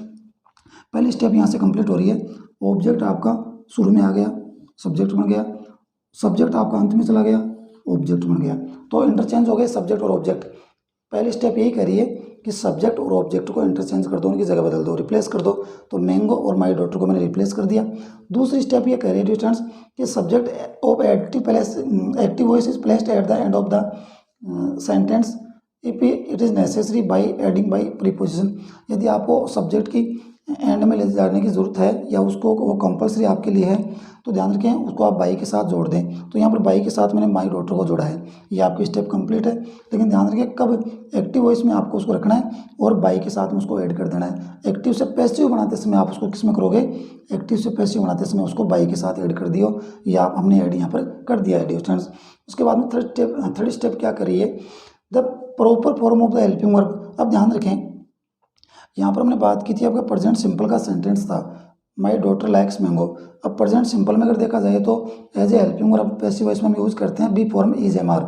पहली स्टेप यहाँ से कंप्लीट हो रही है। ऑब्जेक्ट आपका शुरू में आ गया, सब्जेक्ट बन गया, सब्जेक्ट आपका अंत में चला गया, ऑब्जेक्ट बन गया, तो इंटरचेंज हो गए सब्जेक्ट और ऑब्जेक्ट। पहली स्टेप यही कह रही है कि सब्जेक्ट और ऑब्जेक्ट को इंटरचेंज कर दो, उनकी जगह बदल दो, रिप्लेस कर दो। तो मैंगो और माई डॉटर को मैंने रिप्लेस कर दिया। दूसरी स्टेप ये कह रही है स्टूडेंट्स कि subject of active voice is placed at the end of the sentence if it is necessary by adding by preposition. यदि आपको सब्जेक्ट की एंड में ले जाने की ज़रूरत है या उसको वो कंपलसरी आपके लिए है तो ध्यान रखें उसको आप बाई के साथ जोड़ दें। तो यहाँ पर बाई के साथ मैंने माई डॉटर को जोड़ा है, ये आपकी स्टेप कंप्लीट है। लेकिन ध्यान रखें कब एक्टिव वॉइस में आपको उसको रखना है और बाई के साथ में उसको ऐड कर देना है। एक्टिव से पैसिव बनाते समय आप उसको किस में करोगे, एक्टिव से पैसिव बनाते समय उसको बाई के साथ ऐड कर दियो, या आप हमने ऐड यहाँ पर कर दिया है डियर स्टूडेंट्स। उसके बाद में थर्ड स्टेप क्या करिए, the proper form of the helping verb. अब ध्यान रखें यहाँ पर हमने बात की थी आपका प्रेजेंट सिंपल का सेंटेंस था, माई डॉटर लाइक्स मैंगो। अब प्रेजेंट सिंपल में अगर देखा जाए तो एज ए हेल्पिंग और पैसिव वॉइस में हम यूज़ करते हैं be form is am are.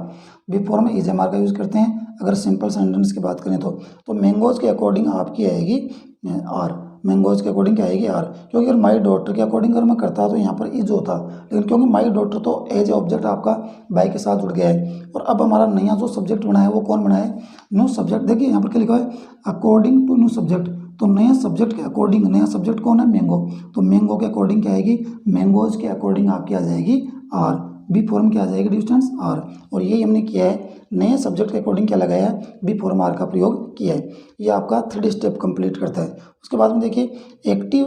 Be form is am are का यूज़ करते हैं अगर सिंपल सेंटेंस की बात करें तो मैंगोज के अकॉर्डिंग आपकी आएगी आर। मैंगोज के अकॉर्डिंग क्या आएगी आर, क्योंकि अगर माई डॉटर के अकॉर्डिंग अगर मैं करता तो यहाँ पर इज होता, लेकिन क्योंकि माई डॉटर तो एज ए ऑब्जेक्ट आपका बाई के साथ जुड़ गया है। और अब हमारा नया जो सब्जेक्ट बना है वो कौन बना है, न्यू सब्जेक्ट। देखिए यहाँ पर क्या लिखा है, अकॉर्डिंग टू न्यू सब्जेक्ट, तो नया सब्जेक्ट के अकॉर्डिंग, नया सब्जेक्ट कौन है, मैंगो, तो मैंगो के अकॉर्डिंग क्या आएगी, मैंगोज के अकॉर्डिंग आपकी आ जाएगी आर। बी फॉर्म क्या आ जाएगी डिस्टेंस आर। और यही हमने किया है, नए सब्जेक्ट के अकॉर्डिंग क्या लगाया है, बी फॉर्म आर का प्रयोग किया है। ये आपका 3rd स्टेप कंप्लीट करता है। उसके बाद में देखिए active,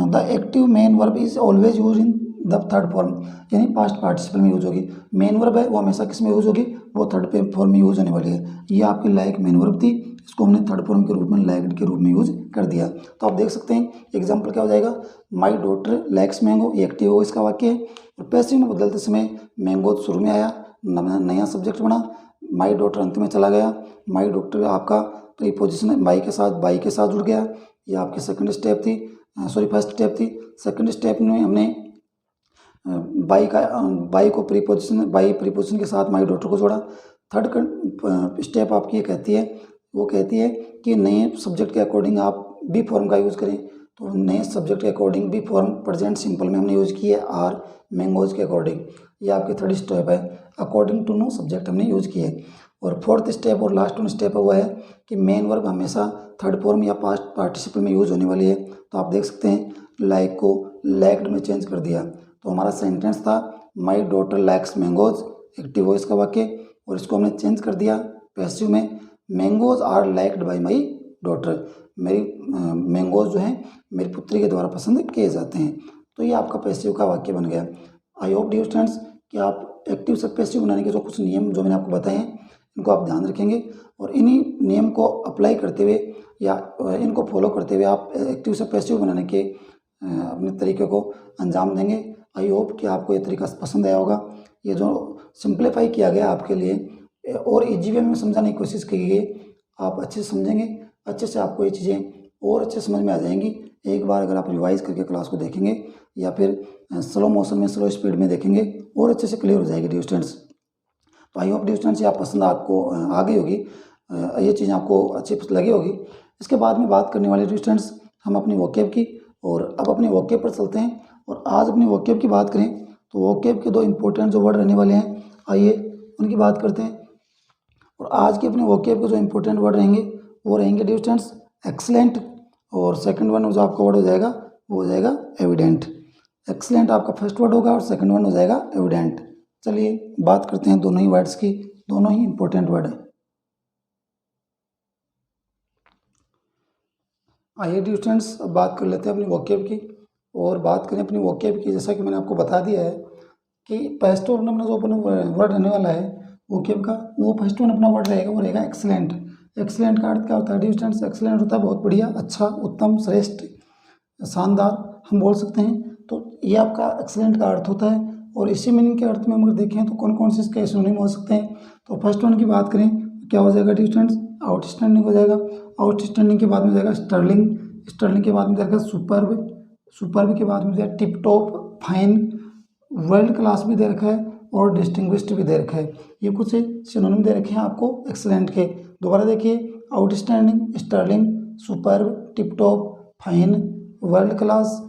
the active main verb is always use in the 3rd form, यानी पास्ट पार्टिसिपल में यूज होगी। मेन वर्ब है वो हमेशा किस में यूज होगी, वो 3rd फॉर्म में यूज होने वाली है। ये आपकी लाइक मेन वर्ब थी, इसको हमने 3rd फॉर्म के रूप में लाइक्ड के रूप में यूज कर दिया। तो आप देख सकते हैं एग्जाम्पल क्या हो जाएगा, माई डॉटर लाइक्स मैंगो, ये एक्टिव हो इसका वाक्य है। और पैसिव में बदलते समय मैंगो शुरू में आया, नया सब्जेक्ट बना, माई डॉटर अंत में चला गया, माई डॉटर आपका प्रीपोजिशन बाई के साथ जुड़ गया। ये आपकी 2nd स्टेप थी, सॉरी 1st स्टेप थी। 2nd स्टेप में हमने बाई को प्रीपोजिशन के साथ माई डॉटर को जोड़ा। 3rd स्टेप आपकी ये कहती है, वो कहती है कि नए सब्जेक्ट के अकॉर्डिंग आप बी फॉर्म का यूज़ करें। तो नए सब्जेक्ट के according be form present simple में हमने यूज़ किया है आर, मैंगोज के अकॉर्डिंग। ये आपकी 3rd स्टेप है, अकॉर्डिंग टू नो सब्जेक्ट हमने यूज़ किए। और 4th स्टेप और लास्ट 1 स्टेप है वो है कि मेन वर्ब हमेशा 3rd फॉर्म या पास्ट पार्टिसिपल में यूज़ होने वाली है। तो आप देख सकते हैं लाइक को लाइक्ड में चेंज कर दिया। तो हमारा सेंटेंस था my daughter likes mangoes, active voice का वाक्य, और इसको हमने चेंज कर दिया पैसिव में, mangoes are liked by my daughter, मेरी मैंगोज जो हैं मेरी पुत्री के द्वारा पसंद किए जाते हैं। तो ये आपका पैसिव का वाक्य बन गया। आई होप डियर स्टूडेंट्स कि आप एक्टिव से पैसिव बनाने के जो कुछ नियम जो मैंने आपको बताए हैं इनको आप ध्यान रखेंगे, और इन्हीं नियम को अप्लाई करते हुए या इनको फॉलो करते हुए आप एक्टिव से पैसिव बनाने के अपने तरीके को अंजाम देंगे। आई होप कि आपको ये तरीका पसंद आया होगा। ये जो सिंप्लीफाई किया गया आपके लिए और ईजी वे में समझाने की कोशिश की गई, आप अच्छे से समझेंगे, अच्छे से आपको ये चीज़ें और अच्छे समझ में आ जाएंगी। एक बार अगर आप रिवाइज करके क्लास को देखेंगे या फिर स्लो मोशन में, स्लो स्पीड में देखेंगे और अच्छे से क्लियर हो जाएगी डियर स्टूडेंट्स। तो आई होप डियर स्टूडेंट्स ये आप पसंद आपको आ गई होगी, ये चीज़ आपको अच्छी लगी होगी। इसके बाद में बात करने वाले डियर स्टूडेंट्स हम अपनी वोकेब की, और अब अपने वोकेब पर चलते हैं। और आज अपनी वोकेब की बात करें तो वोकेब के 2 इंपॉर्टेंट जो वर्ड रहने वाले हैं, आइए उनकी बात करते हैं। और आज के अपने वोकेब के जो इंपॉर्टेंट वर्ड रहेंगे वो रहेंगे डियर स्टूडेंट्स एक्सीलेंट, और सेकंड वन जो आपका वर्ड हो जाएगा वो हो जाएगा एविडेंट। एक्सीलेंट आपका फर्स्ट वर्ड होगा और सेकंड वन हो जाएगा एविडेंट। चलिए बात करते हैं दोनों ही वर्ड्स की, दोनों ही इंपॉर्टेंट वर्ड है। आइए डियर स्टूडेंट्स अब बात कर लेते हैं अपनी वोकेब की। और बात करें अपनी वोकेब की, जैसा कि मैंने आपको बता दिया है कि फर्स्ट वन अपना जो अपना वर्ड रहने वाला है वोकेब का, वो फर्स्ट वन अपना वर्ड रहेगा वो रहेगा एक्सीलेंट। एक्सीलेंट का अर्थ क्या होता है डियर स्टूडेंट्स, एक्सीलेंट होता है बहुत बढ़िया, अच्छा, उत्तम, श्रेष्ठ, शानदार हम बोल सकते हैं। तो ये आपका एक्सीलेंट का अर्थ होता है। और इसी मीनिंग के अर्थ में हम अगर देखें तो कौन कौन से इसके सिनोनिम हो सकते हैं, तो फर्स्ट वन की बात करें क्या हो जाएगा डियर स्टूडेंट्स, आउटस्टैंडिंग हो जाएगा। आउटस्टैंडिंग के बाद में जाएगा स्टर्लिंग, स्टर्लिंग के बाद में जाएगा सुपर्ब, सुपर्ब के बाद में जाएगा tip top, fine, world class भी दे रखा है और डिस्टिंग्विश्ड भी दे रखा है। ये कुछ सिनोनिम दे रखे हैं आपको एक्सीलेंट के। दोबारा देखिए, outstanding, sterling, superb, tip top, fine, world class,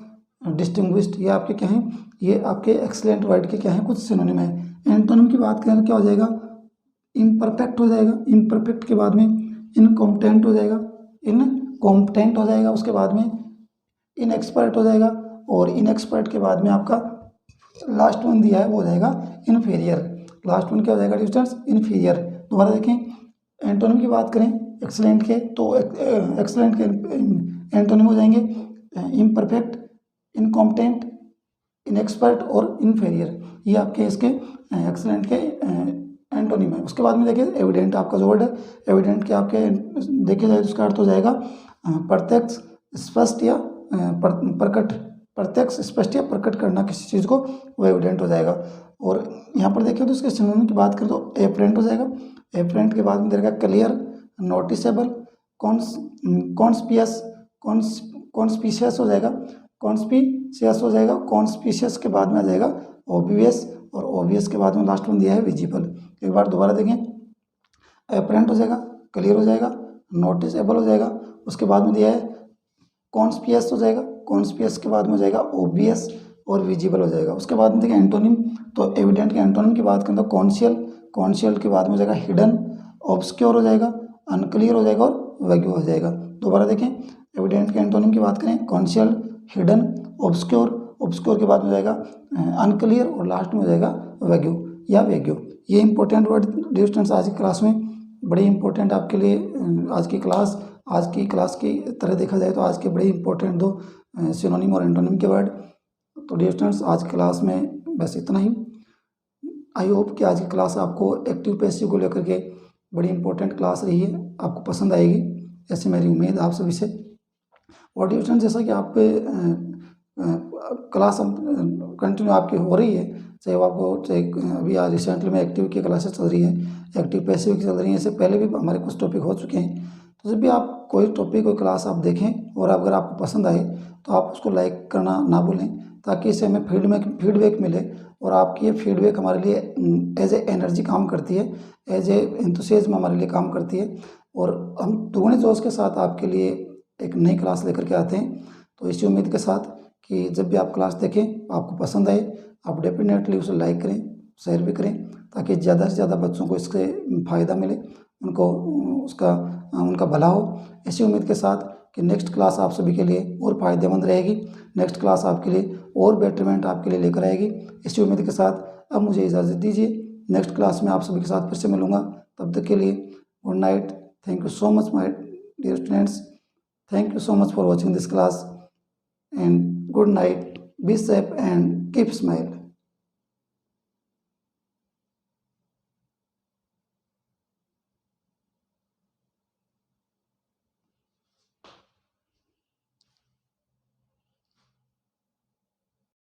distinguished, ये आपके क्या हैं, ये आपके एक्सीलेंट वर्ड के क्या हैं, कुछ सिनोनिम है। एंटोनिम की बात करें क्या हो जाएगा, इम्परफेक्ट हो जाएगा। इम्परफेक्ट के बाद में इनकॉम्पिटेंट हो जाएगा, इनकॉम्पिटेंट हो जाएगा। उसके बाद में इनएक्सपर्ट हो जाएगा, और इनएक्सपर्ट के बाद में आपका लास्ट वन दिया है वो हो जाएगा इन्फीरियर। लास्ट वन क्या हो जाएगा डिस्टेंस, इन्फीरियर। दोबारा देखें, एंटोनिम की बात करें एक्सीलेंट के तो एक्सीलेंट के एंटोनिम हो जाएंगे इम्परफेक्ट, इनकॉम्पिटेंट, इनएक्सपर्ट और इन्फीरियर। ये आपके इसके एक्सीलेंट के एंटोनिम है। उसके बाद में देखिए एविडेंट आपका जो वर्ड है, एविडेंट के आपके देखे जाए तो उसका अर्थ हो जाएगा प्रत्यक्ष, स्पष्ट या प्रकट, प्रत्यक्ष, स्पष्ट या प्रकट करना किसी चीज़ को, वो एविडेंट हो जाएगा। और यहाँ पर देखिए तो इसके सिनोनिम की बात करें तो एपरेंट हो जाएगा। एपरेंट के बाद में देगा क्लियर, नोटिसेबल, कॉन्सपिशियस हो जाएगा। कॉन्स्पिशियस हो जाएगा, कॉन्स्पिशियस के बाद में आ जाएगा ऑब्वियस, और ऑब्वियस के बाद में लास्ट वन दिया है विजिबल। एक बार दोबारा देखें, एपरेंट हो जाएगा, क्लियर हो जाएगा, नोटिसेबल हो जाएगा, उसके बाद में दिया है कॉन्स्पिशियस हो जाएगा, कॉन्स्पिशियस के बाद में हो जाएगा ऑब्वियस और विजिबल हो जाएगा। उसके बाद में देखिए एंटोनिम, तो एविडेंट के एंटोनिम की बात करें तो कॉन्शियल, कॉन्शियल के बाद में हो जाएगा हिडन, ऑब्सक्योर हो जाएगा, अनक्लियर हो जाएगा और वैग्यू हो जाएगा। दोबारा देखें, एविडेंट के एंटोनिम की बात करें कॉन्शियल, हिडन, ऑब्सक्योर, ऑब्सक्योर के बाद में हो जाएगा अनक्लियर और लास्ट में हो जाएगा वैग्यू या वैग्यू। ये इंपॉर्टेंट वर्ड डियर स्टूडेंट्स आज की क्लास में बड़ी इंपॉर्टेंट आपके लिए आज की क्लास की तरह देखा जाए तो आज के बड़े इंपॉर्टेंट दो सिनोनिम और एंटोनिम के वर्ड। तो डियर स्टूडेंट्स आज की क्लास में बस इतना ही। आई होप कि आज की क्लास आपको एक्टिव पैसिव को लेकर के बड़ी इंपॉर्टेंट क्लास रही है, आपको पसंद आएगी, ऐसी मेरी उम्मीद आप सभी से। और डियर स्टूडेंट्स जैसा कि आप क्लास कंटिन्यू आपकी हो रही है, चाहे वो आपको चाहे अभी आज रिसेंटली में एक्टिव की क्लासेस चल रही है, एक्टिव पैसिव की चल रही है, इससे पहले भी हमारे कुछ टॉपिक हो चुके हैं। तो जब भी आप कोई टॉपिक कोई क्लास आप देखें और अगर आपको पसंद आए तो आप उसको लाइक करना ना भूलें, ताकि इससे हमें फीडबैक मिले, और आपकी ये फीडबैक हमारे लिए एज ए एनर्जी काम करती है, एज ए एंथुसियाज्म हमारे लिए काम करती है, और हम दुगने जोश के साथ आपके लिए एक नई क्लास लेकर के आते हैं। तो इसी उम्मीद के साथ कि जब भी आप क्लास देखें आपको पसंद आए, आप डेफिनेटली उसे लाइक करें, शेयर भी करें, ताकि ज़्यादा से ज़्यादा बच्चों को इससे फ़ायदा मिले, उनका भला हो। इसी उम्मीद के साथ कि नेक्स्ट क्लास आप सभी के लिए और फ़ायदेमंद रहेगी, नेक्स्ट क्लास आपके लिए और बेटरमेंट आपके लिए लेकर आएगी। इसी उम्मीद के साथ अब मुझे इजाज़त दीजिए, नेक्स्ट क्लास में आप सभी के साथ फिर से मिलूँगा। तब तक के लिए good night, thank you so much my dear students, thank you so much for watching this class, and good night, be safe and keep smile.